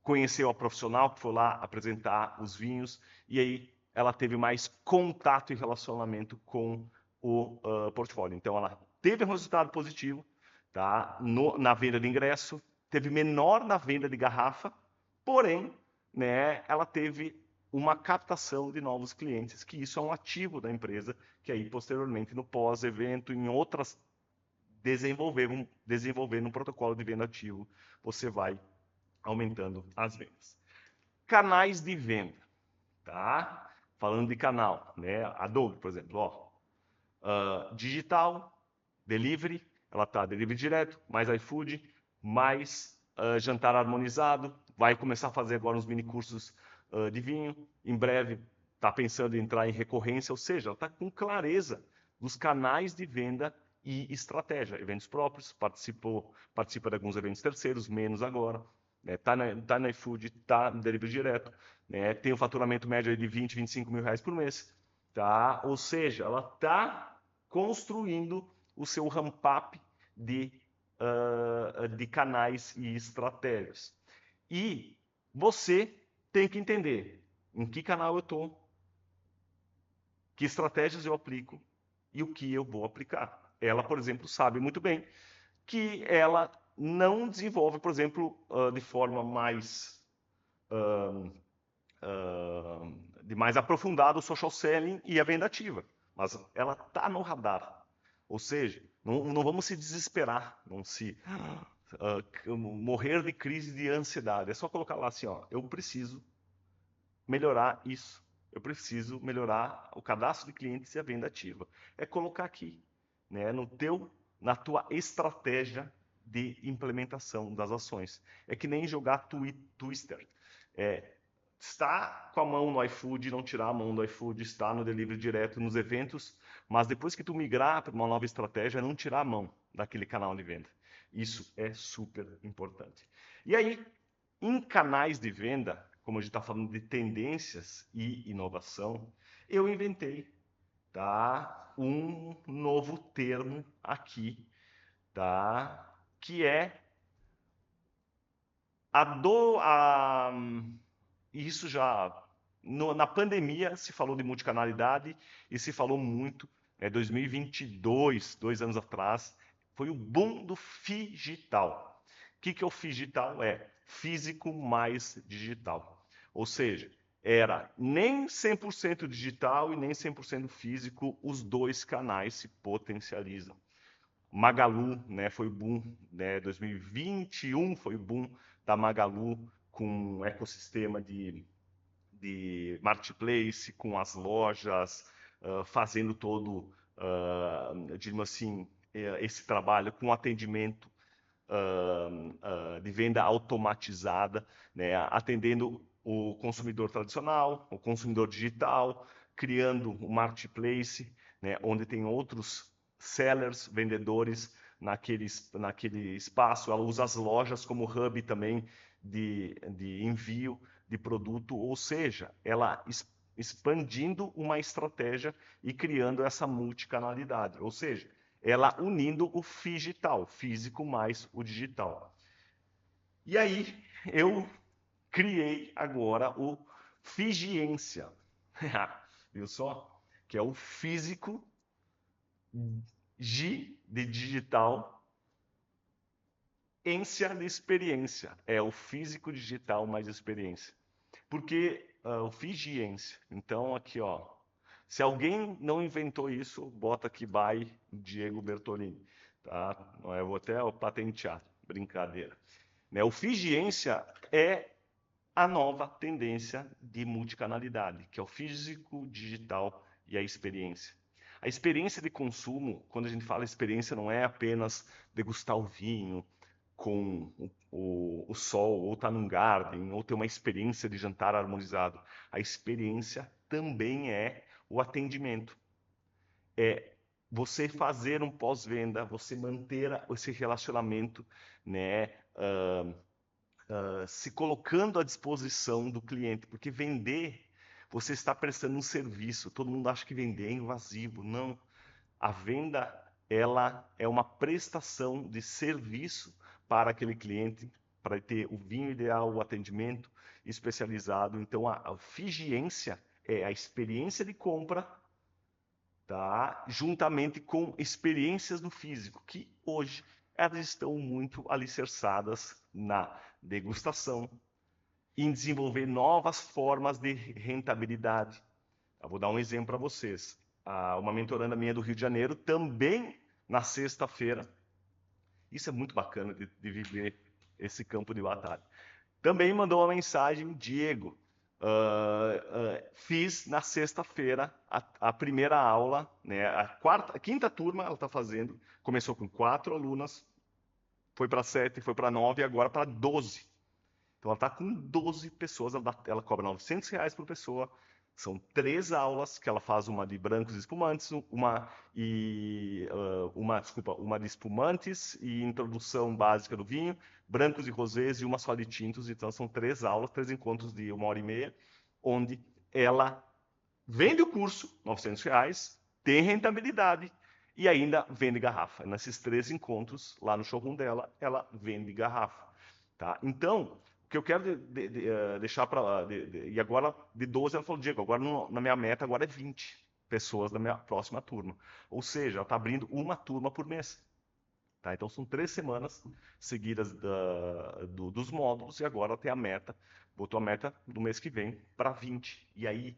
conheceu a profissional que foi lá apresentar os vinhos, e aí ela teve mais contato e relacionamento com o portfólio. Então, ela teve um resultado positivo, tá? Na venda de ingresso, teve menor na venda de garrafa, porém, né, ela teve uma captação de novos clientes, que isso é um ativo da empresa, que aí, posteriormente, no pós-evento, em outras, desenvolvendo um protocolo de venda ativo, você vai aumentando as vendas. Canais de venda, tá? Falando de canal, né? A Douglas, por exemplo, digital, delivery, ela tá delivery direto, mais iFood, mais jantar harmonizado, vai começar a fazer agora uns mini cursos de vinho, em breve está pensando em entrar em recorrência, ou seja, ela está com clareza dos canais de venda e estratégia, eventos próprios, participa de alguns eventos terceiros, menos agora, tá na iFood, tá no delivery direto, né, tem um faturamento médio de 20, 25 mil reais por mês, tá? Ou seja, ela está construindo o seu ramp-up de canais e estratégias. E você tem que entender em que canal eu estou, que estratégias eu aplico e o que eu vou aplicar. Ela, por exemplo, sabe muito bem que ela não desenvolve, por exemplo, de forma mais de mais aprofundado o social selling e a venda ativa. Mas ela está no radar. Ou seja, não vamos se desesperar, não se morrer de crise de ansiedade. É só colocar lá assim, ó, eu preciso melhorar isso. Eu preciso melhorar o cadastro de clientes e a venda ativa. É colocar aqui, né, na tua estratégia de implementação das ações. É que nem jogar Twister. Está com a mão no iFood, não tirar a mão do iFood, está no delivery direto, nos eventos, mas depois que tu migrar para uma nova estratégia, não tirar a mão daquele canal de venda. Isso é super importante. E aí, em canais de venda, como a gente está falando de tendências e inovação, eu inventei, tá, um novo termo aqui, tá, que é isso já na pandemia se falou de multicanalidade e se falou muito. 2022, 2 anos atrás, foi o boom do phygital. O que é o phygital? É físico mais digital. Ou seja, era nem 100% digital e nem 100% físico, os dois canais se potencializam. Magalu, né, foi o boom, né, 2021 foi o boom da Magalu com um ecossistema de marketplace, com as lojas, fazendo todo, digamos assim, esse trabalho com atendimento de venda automatizada, né, atendendo o consumidor tradicional, o consumidor digital, criando um marketplace, né, onde tem outros sellers, vendedores naquele espaço. Ela usa as lojas como hub também de envio de produto, ou seja, ela expandindo uma estratégia e criando essa multicanalidade, ou seja, ela unindo o digital, físico mais o digital. E aí eu criei agora o Figiência, viu só? Que é o físico G de digital, ência de experiência. É o físico digital mais experiência. Porque o Figiência. Então aqui, ó, se alguém não inventou isso, bota aqui by Diego Bertolini, tá? Eu vou até patentear, brincadeira. Né? O Figiência é a nova tendência de multicanalidade, que é o físico, digital e a experiência. A experiência de consumo, quando a gente fala experiência, não é apenas degustar o vinho com o sol, ou estar num garden, ou ter uma experiência de jantar harmonizado. A experiência também é o atendimento. É você fazer um pós-venda, você manter esse relacionamento, né, se colocando à disposição do cliente, porque vender, você está prestando um serviço. Todo mundo acha que vender é invasivo. Não. A venda, ela é uma prestação de serviço para aquele cliente, para ter o vinho ideal, o atendimento especializado. Então, a Figiência é a experiência de compra, tá? Juntamente com experiências no físico, que hoje elas estão muito alicerçadas na degustação, em desenvolver novas formas de rentabilidade. Eu vou dar um exemplo para vocês. Uma mentoranda minha do Rio de Janeiro, também na sexta-feira, isso é muito bacana de viver esse campo de batalha. Também mandou uma mensagem, Diego, fiz na sexta-feira a primeira aula, né, a quinta turma ela está fazendo, começou com 4 alunas, foi para 7, foi para 9 e agora para 12. Então ela está com 12 pessoas, ela cobra R$ 900 por pessoa. São 3 aulas que ela faz, uma de brancos e espumantes, uma de espumantes e introdução básica do vinho, brancos e rosés e uma só de tintos. Então são 3 aulas, 3 encontros de 1h30, onde ela vende o curso, R$ 900, tem rentabilidade e ainda vende garrafa. Nesses 3 encontros, lá no showroom dela, ela vende garrafa. Tá? Então, o que eu quero deixar para... E agora, de 12, ela falou, Diego, agora na minha meta agora é 20 pessoas da minha próxima turma. Ou seja, ela está abrindo uma turma por mês. Tá? Então são 3 semanas seguidas dos módulos e agora tem a meta, botou a meta do mês que vem para 20. E aí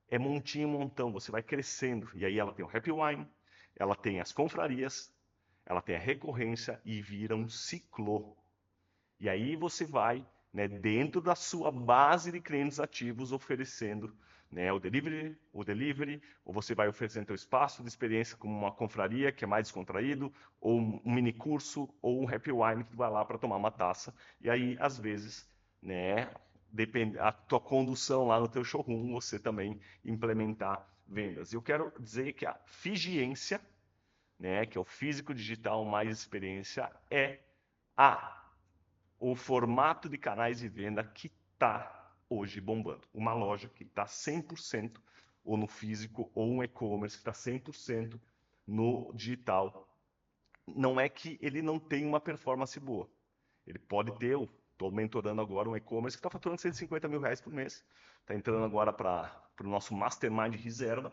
é montinho, montão, você vai crescendo. E aí ela tem o Happy Wine, ela tem as confrarias, ela tem a recorrência e vira um ciclo. E aí você vai, né, dentro da sua base de clientes ativos, oferecendo, né, o delivery, ou você vai oferecendo seu espaço de experiência como uma confraria, que é mais descontraído, ou um mini curso, ou um happy wine que tu vai lá para tomar uma taça. E aí, às vezes, né, depende a tua condução lá no teu showroom, você também implementar vendas. Eu quero dizer que a Figiência, né, que é o físico digital mais experiência, é a o formato de canais de venda que está hoje bombando. Uma loja que está 100% ou no físico, ou um e-commerce que está 100% no digital. Não é que ele não tem uma performance boa. Ele pode ter, eu estou mentorando agora um e-commerce que está faturando 150 mil reais por mês. Está entrando agora para o nosso Mastermind Reserva.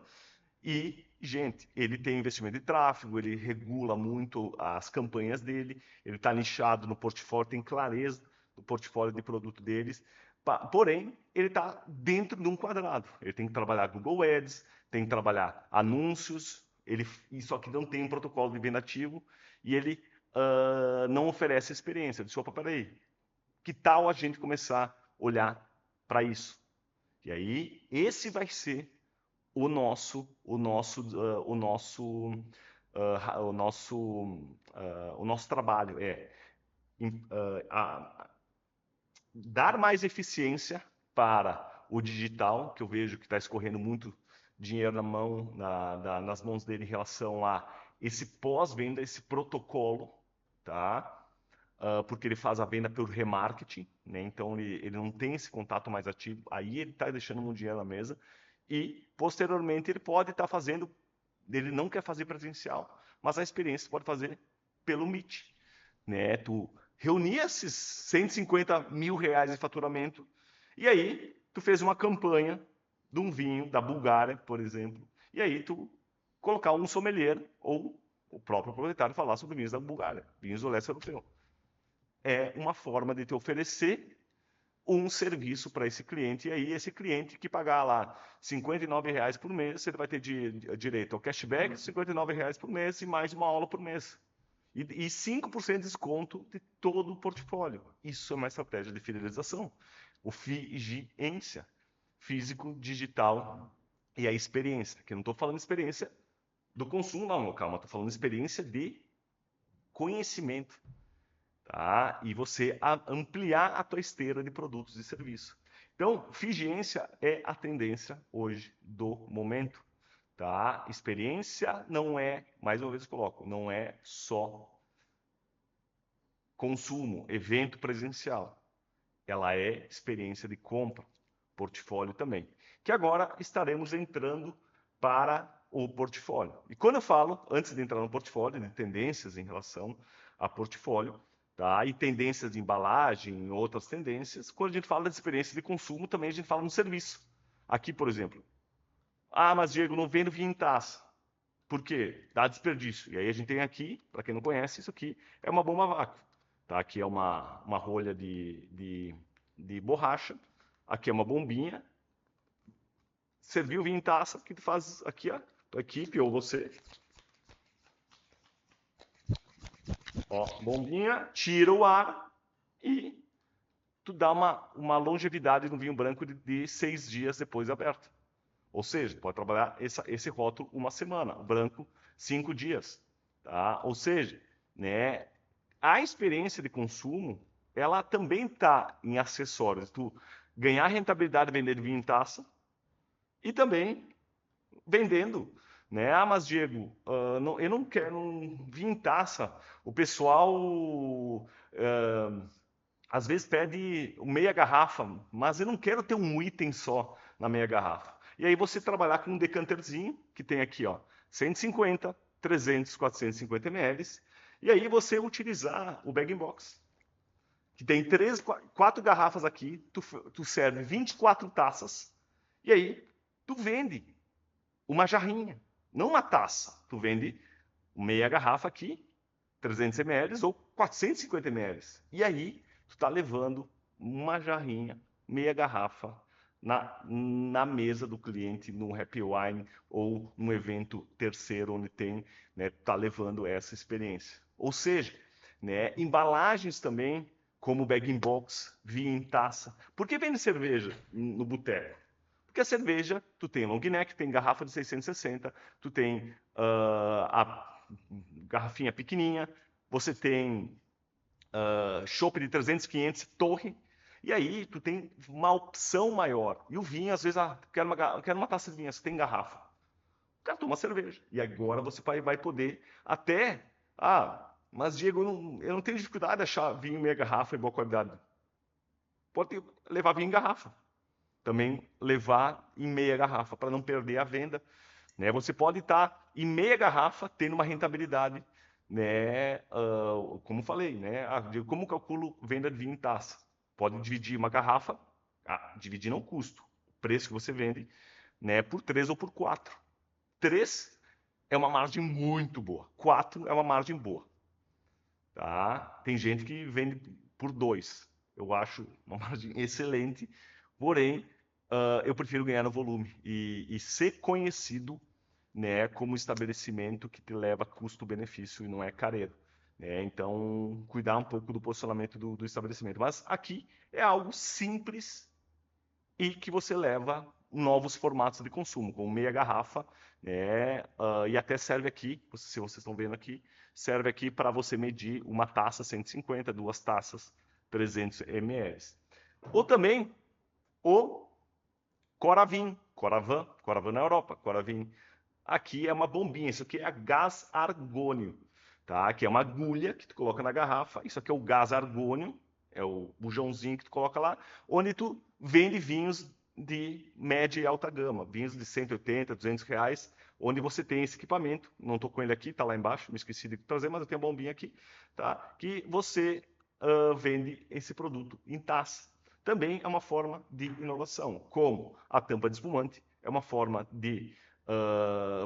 E, gente, ele tem investimento de tráfego, ele regula muito as campanhas dele, ele está nichado no portfólio, tem clareza do portfólio de produto deles. Porém, ele está dentro de um quadrado. Ele tem que trabalhar Google Ads, tem que trabalhar anúncios, só que não tem um protocolo de venda ativo e ele não oferece experiência. Eu disse, opa, peraí, que tal a gente começar a olhar para isso? E aí, esse vai ser o nosso trabalho é dar mais eficiência para o digital, que eu vejo que está escorrendo muito dinheiro nas mãos dele em relação a esse pós-venda, esse protocolo, tá? Porque ele faz a venda pelo remarketing, né? Então ele não tem esse contato mais ativo, aí ele está deixando um dinheiro na mesa e posteriormente ele pode estar fazendo, ele não quer fazer presencial, mas a experiência pode fazer pelo Meet, né? Tu reunir esses 150 mil reais de faturamento e aí tu fez uma campanha de um vinho da Bulgária, por exemplo, e aí tu colocar um sommelier ou o próprio proprietário falar sobre vinhos da Bulgária, vinhos do leste europeu. É uma forma de te oferecer um serviço para esse cliente, e aí esse cliente que pagar lá R$ 59 por mês, ele vai ter direito ao cashback, R$ 59 por mês e mais uma aula por mês. E 5% de desconto de todo o portfólio. Isso é uma estratégia de fidelização. O Figiência, físico, digital e a experiência. Que eu não estou falando experiência do consumo lá no local, mas estou falando experiência de conhecimento. Tá? E você ampliar a tua esteira de produtos e serviços. Então, Figiência é a tendência hoje do momento. Tá? Experiência não é, mais uma vez eu coloco, não é só consumo, evento presencial. Ela é experiência de compra, portfólio também. Que agora estaremos entrando para o portfólio. E quando eu falo, antes de entrar no portfólio, de tendências em relação a portfólio, tá? E tendências de embalagem, outras tendências, quando a gente fala de experiência de consumo, também a gente fala no serviço. Aqui, por exemplo, mas Diego, não vendo vinho em taça. Por quê? Dá desperdício. E aí a gente tem aqui, para quem não conhece, isso aqui é uma bomba vácuo. Tá? Aqui é uma rolha de borracha, aqui é uma bombinha. Serviu vinho em taça, que tu faz aqui, ó, tua equipe ou você. Ó, bombinha, tira o ar e tu dá uma longevidade no vinho branco de 6 dias depois de aberto. Ou seja, pode trabalhar esse rótulo uma semana, o branco 5 dias. Tá? Ou seja, né, a experiência de consumo, ela também está em acessórios. Tu ganhar rentabilidade vendendo vinho em taça e também vendendo. Né? Mas Diego, eu não quero um vinho em taça. O pessoal às vezes pede meia garrafa, mas eu não quero ter um item só na meia garrafa. E aí você trabalhar com um decanterzinho, que tem aqui, ó, 150, 300, 450 ml, e aí você utilizar o bag-in-box, que tem 4 garrafas aqui, tu serve 24 taças, e aí tu vende uma jarrinha, não uma taça. Tu vende meia garrafa aqui, 300 ml ou 450 ml. E aí, tu está levando uma jarrinha, meia garrafa, na mesa do cliente, no happy wine ou num evento terceiro onde tem, né, tá levando essa experiência. Ou seja, né, embalagens também, como bag-in-box, vinho em taça. Por que vende cerveja no boteco? Porque a cerveja, tu tem long neck, tem garrafa de 660, tu tem a garrafinha pequenininha, você tem chopp de 300, 500, torre, e aí tu tem uma opção maior. E o vinho, às vezes, quero uma taça de vinho, você tem garrafa. O cara toma cerveja. E agora você vai poder até... mas Diego, eu não tenho dificuldade de achar vinho meia garrafa em boa qualidade. Pode levar vinho em garrafa. Também levar em meia garrafa, para não perder a venda. Né? Você pode estar em meia garrafa tendo uma rentabilidade, né? Como falei, né? Como calculo venda de vinho em taça? Pode dividir uma garrafa, dividir não custo, o preço que você vende, né? Por 3 ou por 4. 3 é uma margem muito boa, 4 é uma margem boa. Tá? Tem gente que vende por 2. Eu acho uma margem excelente, porém, eu prefiro ganhar no volume e ser conhecido, né, como estabelecimento que te leva custo-benefício e não é careiro. Né? Então, cuidar um pouco do posicionamento do estabelecimento. Mas aqui é algo simples e que você leva novos formatos de consumo, como meia garrafa, né? E até serve aqui, se vocês estão vendo aqui, serve aqui para você medir uma taça 150, duas taças 300 ml. Ou também o Coravin, Coravan na Europa, Coravin. Aqui é uma bombinha, isso aqui é a gás argônio, tá? Aqui é uma agulha que tu coloca na garrafa, isso aqui é o gás argônio, é o bujãozinho que tu coloca lá, onde tu vende vinhos de média e alta gama, vinhos de 180, 200 reais, onde você tem esse equipamento, não estou com ele aqui, está lá embaixo, me esqueci de trazer, mas eu tenho a bombinha aqui, tá? Que você vende esse produto em taça. Também é uma forma de inovação, como a tampa de espumante, é uma forma de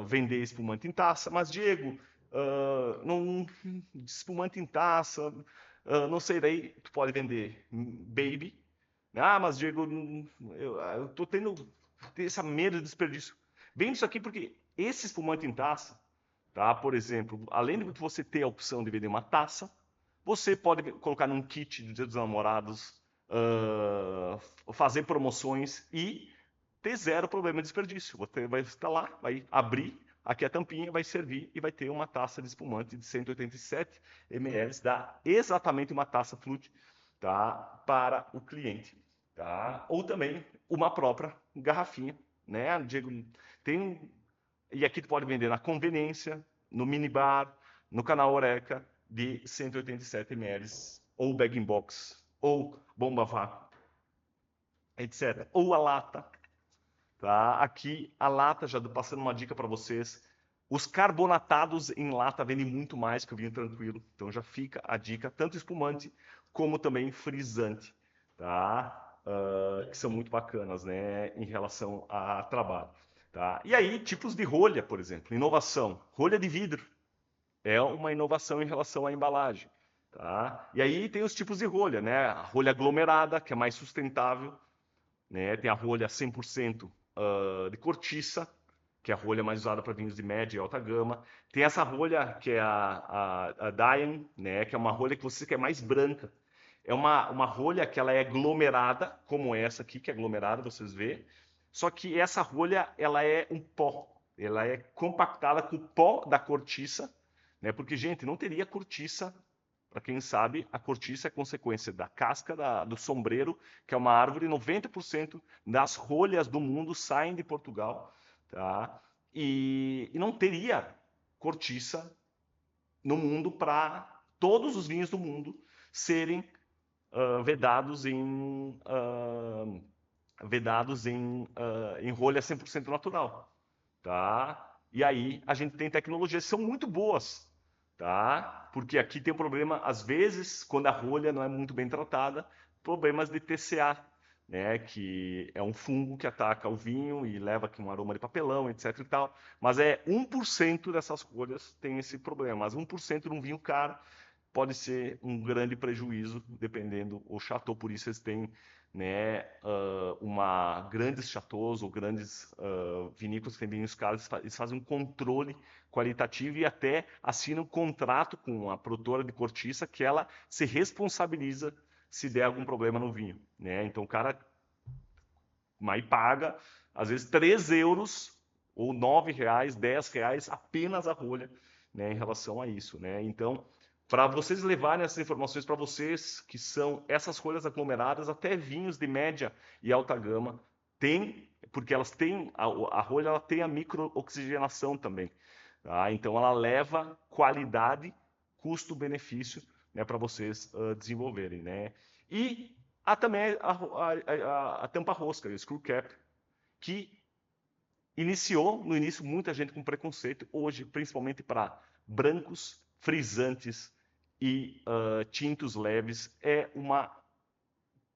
vender espumante em taça, mas Diego, não, espumante em taça, não sei, daí tu pode vender baby. Mas Diego, eu tô tendo essa medo de desperdício. Vende isso aqui porque esse espumante em taça, tá? Por exemplo, além de você ter a opção de vender uma taça, você pode colocar num kit do Dia dos Namorados, fazer promoções e ter zero problema de desperdício. Você vai estar lá, vai abrir aqui a tampinha, vai servir e vai ter uma taça de espumante de 187 ml, dá exatamente uma taça flute, tá? Para o cliente. Tá? Ou também uma própria garrafinha. Né? Diego, tem... E aqui tu pode vender na conveniência, no minibar, no canal Oreca, de 187 ml, ou bag-in-box, ou bomba vácuo, etc. Ou a lata. Tá? Aqui a lata, já passando uma dica para vocês. Os carbonatados em lata vendem muito mais que o vinho tranquilo. Então já fica a dica, tanto espumante como também frisante. Tá? Que são muito bacanas, né, em relação a trabalho. Tá? E aí, tipos de rolha, por exemplo. Inovação. Rolha de vidro. É uma inovação em relação à embalagem. Tá? E aí tem os tipos de rolha, né? A rolha aglomerada, que é mais sustentável. Né? Tem a rolha 100% de cortiça, que é a rolha mais usada para vinhos de média e alta gama. Tem essa rolha que é a Diane, né? Que é uma rolha que você quer mais branca. É uma rolha que ela é aglomerada, como essa aqui, que é aglomerada, vocês vê. Só que essa rolha, ela é um pó. Ela é compactada com o pó da cortiça, né? Porque, gente, não teria cortiça. Para quem sabe, a cortiça é consequência da casca do sombreiro, que é uma árvore. 90% das rolhas do mundo saem de Portugal. Tá? E não teria cortiça no mundo para todos os vinhos do mundo serem vedados em rolha 100% natural. Tá? E aí a gente tem tecnologias que são muito boas, tá? Porque aqui tem um problema, às vezes, quando a rolha não é muito bem tratada, problemas de TCA, né, que é um fungo que ataca o vinho e leva aqui um aroma de papelão, etc e tal. Mas 1% dessas folhas tem esse problema. Mas 1% de um vinho caro pode ser um grande prejuízo, dependendo o chateau. Por isso eles têm, né, grandes chateaus ou grandes vinícolas que têm vinhos caros, eles fazem um controle qualitativo e até assinam um contrato com a produtora de cortiça que ela se responsabiliza se der algum problema no vinho, né? Então o cara aí paga, às vezes, 3 euros ou 9 reais, 10 reais apenas a rolha, né, em relação a isso, né? Então, para vocês levarem essas informações para vocês, que são essas rolhas aglomeradas, até vinhos de média e alta gama, tem, porque elas têm, a rolha ela tem a microoxigenação também, tá? Então, ela leva qualidade, custo-benefício, né, para vocês desenvolverem, né? E há também a tampa rosca, o screw cap, que iniciou, no início, muita gente com preconceito, hoje, principalmente para brancos, frisantes e tintos leves, é uma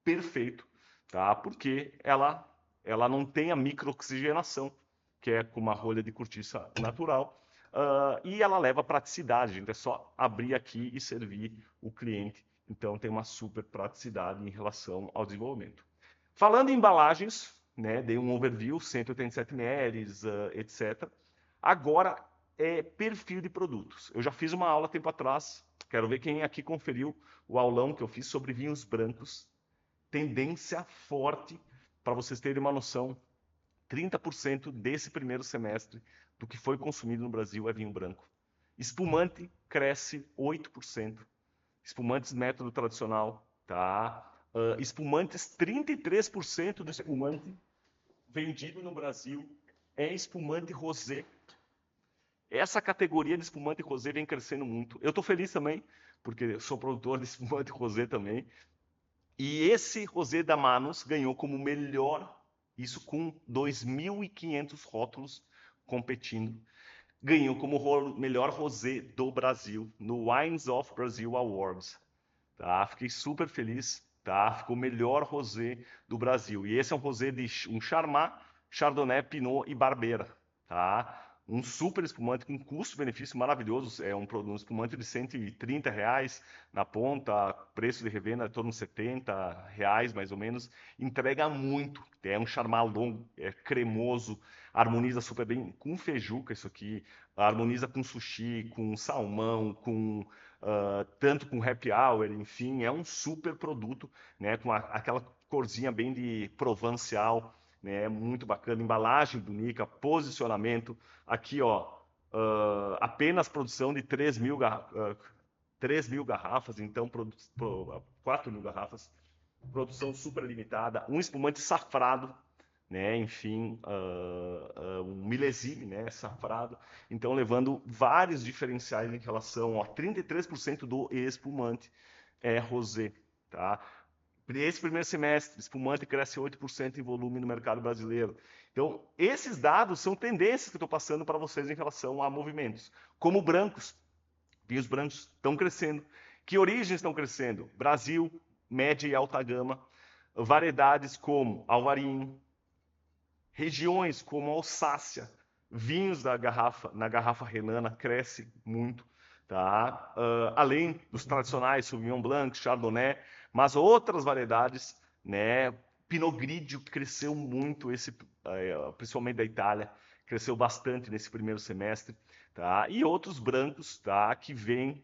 perfeito, tá? Porque ela não tem a microoxigenação, que é com uma rolha de cortiça natural, e ela leva praticidade, gente, é só abrir aqui e servir o cliente. Então tem uma super praticidade em relação ao desenvolvimento. Falando em embalagens, né, dei um overview, 187 ml, etc. Agora é perfil de produtos. Eu já fiz uma aula tempo atrás, quero ver quem aqui conferiu o aulão que eu fiz sobre vinhos brancos. Tendência forte, para vocês terem uma noção, 30% desse primeiro semestre do que foi consumido no Brasil é vinho branco. Espumante cresce 8%. Espumantes método tradicional, tá? Espumantes, 33% do espumante vendido no Brasil é espumante rosé. Essa categoria de espumante rosé vem crescendo muito. Eu estou feliz também, porque sou produtor de espumante rosé também. E esse rosé da Manus ganhou como melhor, isso com 2.500 rótulos competindo, ganhou como melhor rosé do Brasil no Wines of Brazil Awards. Tá? Fiquei super feliz, tá? Ficou o melhor rosé do Brasil. E esse é um rosé de um Charmat, Chardonnay, Pinot e Barbera, tá? Um super espumante com custo-benefício maravilhoso. É um espumante de 130 reais na ponta, preço de revenda em torno de 70 reais mais ou menos. Entrega muito. É um Charmat longo, é cremoso, harmoniza super bem com feijuca isso aqui, harmoniza com sushi, com salmão, com tanto com happy hour, enfim, é um super produto, né, com aquela corzinha bem de provencial, né, muito bacana, embalagem bonita, posicionamento, aqui ó, apenas produção de 3 mil garrafas, então 4 mil garrafas, produção super limitada, um espumante safrado, né? Enfim, um milesime, né? Safrado. Então, levando vários diferenciais em relação a 33% do espumante é rosé, tá? Esse primeiro semestre, espumante cresce 8% em volume no mercado brasileiro. Então, esses dados são tendências que eu estou passando para vocês em relação a movimentos. Como brancos, vinhos brancos estão crescendo. Que origens estão crescendo? Brasil, média e alta gama. Variedades como Alvarinho, regiões como Alsácia, vinhos na garrafa renana cresce muito, tá? Além dos tradicionais Sauvignon Blanc, Chardonnay, mas outras variedades, né? Pinot Grigio cresceu muito, principalmente da Itália, cresceu bastante nesse primeiro semestre, tá? E outros brancos, tá? Que vêm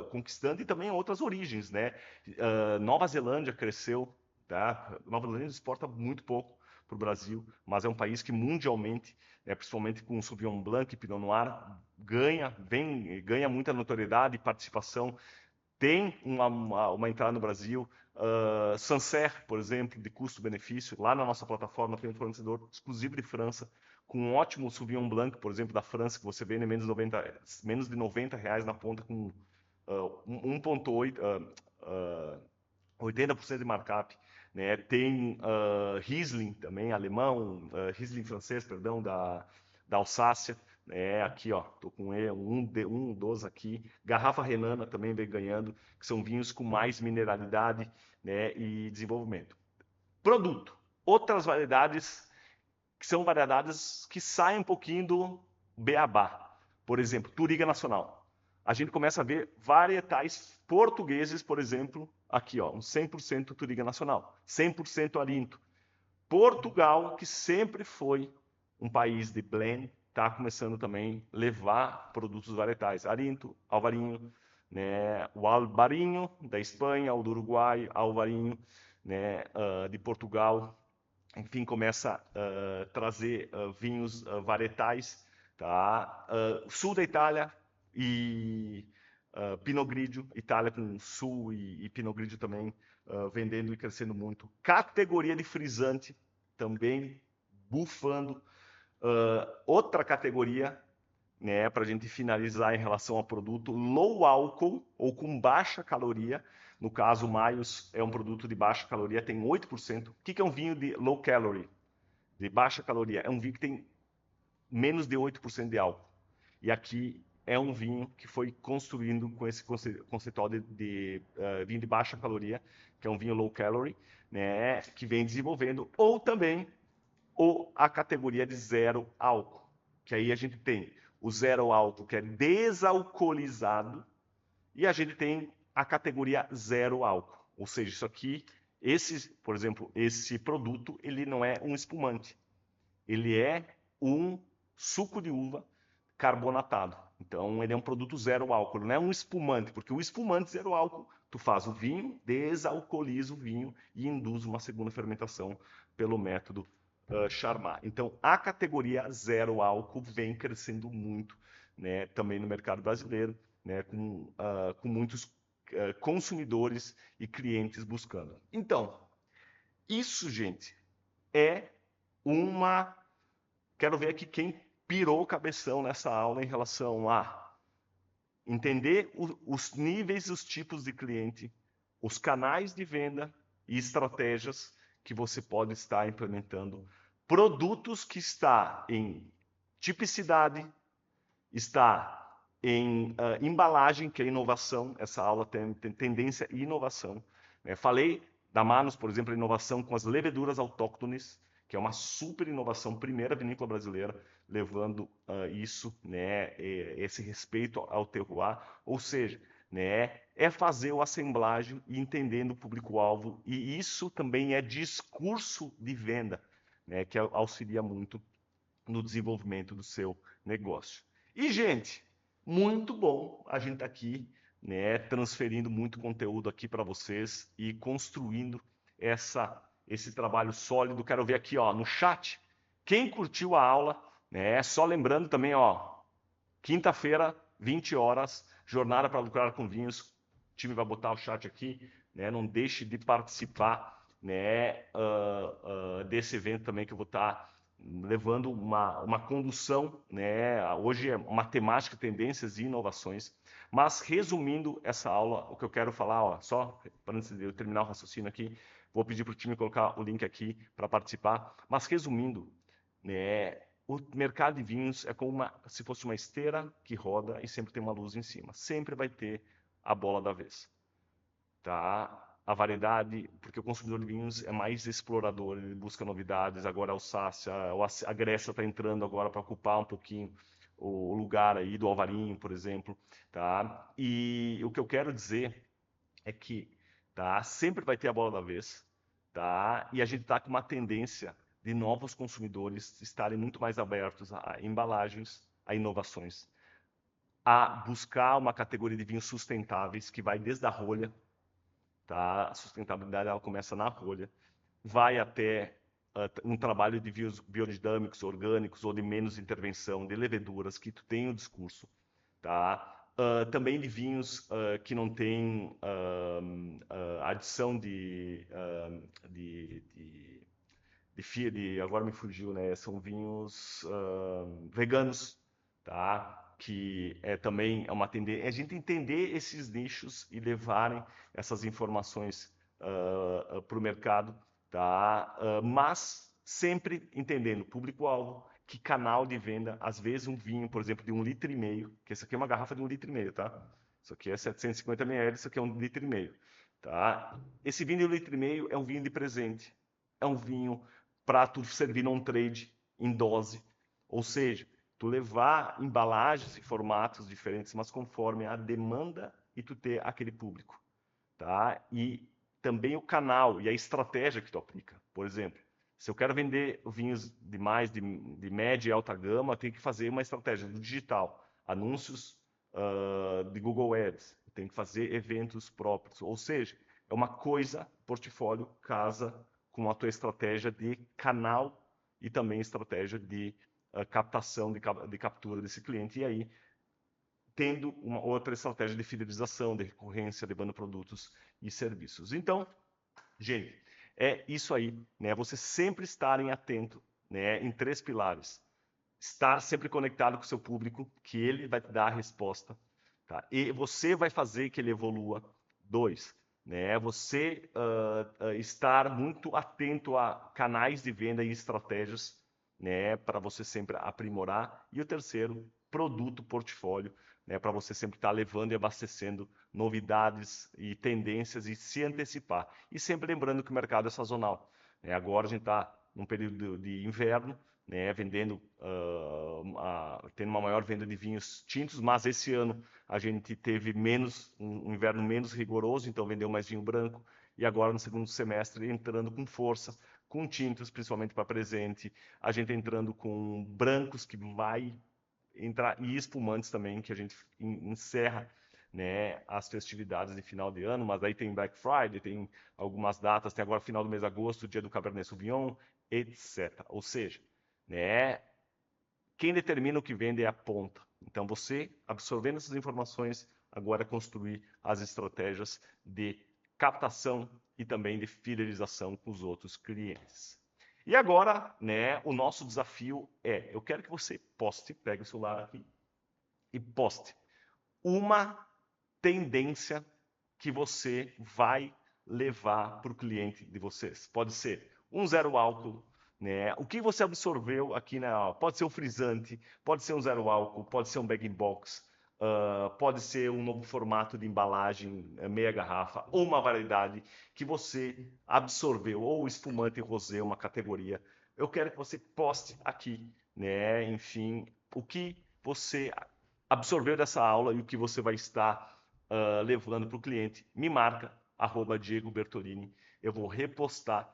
conquistando e também outras origens, né? Nova Zelândia cresceu, tá? Nova Zelândia exporta muito pouco para o Brasil, mas é um país que mundialmente, principalmente com o Sauvignon Blanc e Pinot Noir, ganha muita notoriedade e participação. Tem uma entrada no Brasil. Sancerre, por exemplo, de custo-benefício, lá na nossa plataforma tem um fornecedor exclusivo de França, com um ótimo Sauvignon Blanc, por exemplo, da França, que você vê em menos de 90 reais na ponta, com 1,8, 80% de markup, né? Tem Riesling também, alemão, Riesling francês, perdão, da Alsácia, né? Aqui, ó, tô com um dos aqui. Garrafa Renana também vem ganhando, que são vinhos com mais mineralidade, né? E desenvolvimento. Produto. Outras variedades que são variedades que saem um pouquinho do beabá. Por exemplo, Touriga Nacional. A gente começa a ver varietais portugueses, por exemplo, aqui, ó, um 100% Touriga Nacional, 100% Arinto. Portugal, que sempre foi um país de blend, está começando também a levar produtos varietais. Arinto, Alvarinho, né, o Albarinho da Espanha, o do Uruguai, Alvarinho, né, de Portugal. Enfim, começa a trazer vinhos varietais, tá? Sul da Itália e Pinot Grigio, Itália com sul e Pinot Grigio também vendendo e crescendo muito. Categoria de frisante também bufando. Outra categoria, né, para a gente finalizar em relação ao produto, low álcool ou com baixa caloria. No caso, o Maius é um produto de baixa caloria, tem 8%. O que é um vinho de low calorie? De baixa caloria? É um vinho que tem menos de 8% de álcool. E aqui é um vinho que foi construindo com esse conceitual de vinho de baixa caloria, que é um vinho low calorie, né, que vem desenvolvendo, ou também a categoria de zero álcool, que aí a gente tem o zero álcool, que é desalcoolizado, e a gente tem a categoria zero álcool. Ou seja, isso aqui, por exemplo, esse produto, ele não é um espumante. Ele é um suco de uva carbonatado. Então, ele é um produto zero álcool, não é um espumante, porque o espumante zero álcool, tu faz o vinho, desalcooliza o vinho e induz uma segunda fermentação pelo método Charmat. Então, a categoria zero álcool vem crescendo muito, né, também no mercado brasileiro, né, com muitos consumidores e clientes buscando. Então, isso, gente, é uma... Quero ver aqui quem pirou o cabeção nessa aula em relação a entender os níveis, os tipos de cliente, os canais de venda e estratégias que você pode estar implementando, produtos que está em tipicidade, está em embalagem, que é inovação. Essa aula tem tendência e inovação. Né? Falei da Manus, por exemplo, a inovação com as leveduras autóctones, que é uma super inovação, primeira vinícola brasileira, levando isso, né, esse respeito ao terroir, ou seja, né, é fazer o assemblagem e entendendo o público-alvo, e isso também é discurso de venda, né, que auxilia muito no desenvolvimento do seu negócio. E, gente, muito bom a gente estar aqui, né, transferindo muito conteúdo aqui para vocês e construindo esse trabalho sólido. Quero ver aqui, ó, no chat, quem curtiu a aula, né? Só lembrando também, ó, quinta-feira, 20 horas, jornada para lucrar com vinhos. O time vai botar o chat aqui, né? Não deixe de participar, né, desse evento também que eu vou estar levando uma condução, né? Hoje é matemática, tendências e inovações. Mas resumindo essa aula, o que eu quero falar, ó, só para antes de eu terminar o raciocínio aqui, vou pedir para o time colocar o link aqui para participar. Mas resumindo, né, o mercado de vinhos é como se fosse uma esteira que roda e sempre tem uma luz em cima. Sempre vai ter a bola da vez. Tá? A variedade, porque o consumidor de vinhos é mais explorador, ele busca novidades. Agora a Alsácia, a Grécia está entrando agora para ocupar um pouquinho o lugar aí do Alvarinho, por exemplo. Tá? E o que eu quero dizer é que, tá, sempre vai ter a bola da vez, tá? E a gente está com uma tendência de novos consumidores estarem muito mais abertos a embalagens, a inovações, a buscar uma categoria de vinhos sustentáveis que vai desde a rolha, tá? A sustentabilidade ela começa na rolha, vai até um trabalho de vinhos biodinâmicos, orgânicos ou de menos intervenção, de leveduras, que tu tem o discurso, tá? Também de vinhos que não tem adição agora me fugiu, né? São vinhos veganos, tá? Que também é uma tendência. É a gente entender esses nichos e levarem essas informações para o mercado, tá? Mas sempre entendendo o público-alvo, que canal de venda, às vezes um vinho, por exemplo, de 1,5 litro, que essa aqui é uma garrafa de 1,5 litro, tá? Isso aqui é 750 ml, isso aqui é 1,5 litro, tá? Esse vinho de 1,5 litro é um vinho de presente. é um vinho para tu servir num trade em dose, ou seja, tu levar embalagens e formatos diferentes, mas conforme a demanda e tu ter aquele público, tá? E também o canal e a estratégia que tu aplica. Por exemplo, se eu quero vender vinhos de média e alta gama, eu tenho que fazer uma estratégia do digital, anúncios de Google Ads, eu tenho que fazer eventos próprios, ou seja, é uma coisa, portfólio casa com a tua estratégia de canal e também estratégia de captação, de captura desse cliente. E aí, tendo uma outra estratégia de fidelização, de recorrência, levando produtos e serviços. Então, gente, é isso aí, né? Você sempre estarem atento, né, em 3 pilares. Estar sempre conectado com o seu público, que ele vai te dar a resposta, tá? E você vai fazer que ele evolua. 2, né? Você estar muito atento a canais de venda e estratégias, né, para você sempre aprimorar. E o terceiro, produto portfólio, né, para você sempre estar levando e abastecendo novidades e tendências e se antecipar. E sempre lembrando que o mercado é sazonal, né? Agora a gente está num período de inverno, né, vendendo, tendo uma maior venda de vinhos tintos, mas esse ano a gente teve um inverno menos rigoroso, então vendeu mais vinho branco, e agora no segundo semestre entrando com força, com tintos, principalmente para presente, a gente entrando com brancos que vai entrar, e espumantes também, que a gente encerra, né, as festividades de final de ano, mas aí tem Black Friday, tem algumas datas, tem agora final do mês de agosto, dia do Cabernet Sauvignon, etc. Ou seja, né, quem determina o que vende é a ponta. Então você, absorvendo essas informações, agora construir as estratégias de captação e também de fidelização com os outros clientes. E agora, né, o nosso desafio é, eu quero que você poste, pegue o celular aqui e poste uma tendência que você vai levar para o cliente de vocês. Pode ser um zero álcool, né? O que você absorveu aqui na aula? Pode ser um frisante, pode ser um zero álcool, pode ser um bag-in-box, pode ser um novo formato de embalagem, meia garrafa, ou uma variedade que você absorveu, ou espumante rosé, uma categoria. Eu quero que você poste aqui, né? Enfim, o que você absorveu dessa aula e o que você vai estar levando para o cliente. Me marca, @Diego Bertolini. Eu vou repostar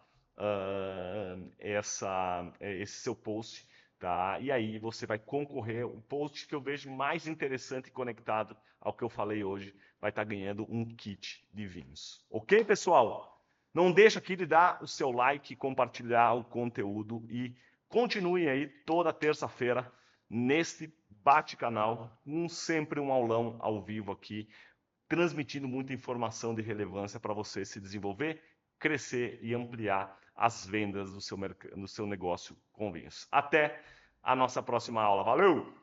esse seu post, tá? E aí você vai concorrer, o post que eu vejo mais interessante e conectado ao que eu falei hoje, vai estar ganhando um kit de vinhos. Ok, pessoal? Não deixa aqui de dar o seu like, compartilhar o conteúdo e continue aí toda terça-feira neste bate-canal, sempre um aulão ao vivo aqui, transmitindo muita informação de relevância para você se desenvolver, crescer e ampliar as vendas do seu negócio com vinhos. Até a nossa próxima aula. Valeu!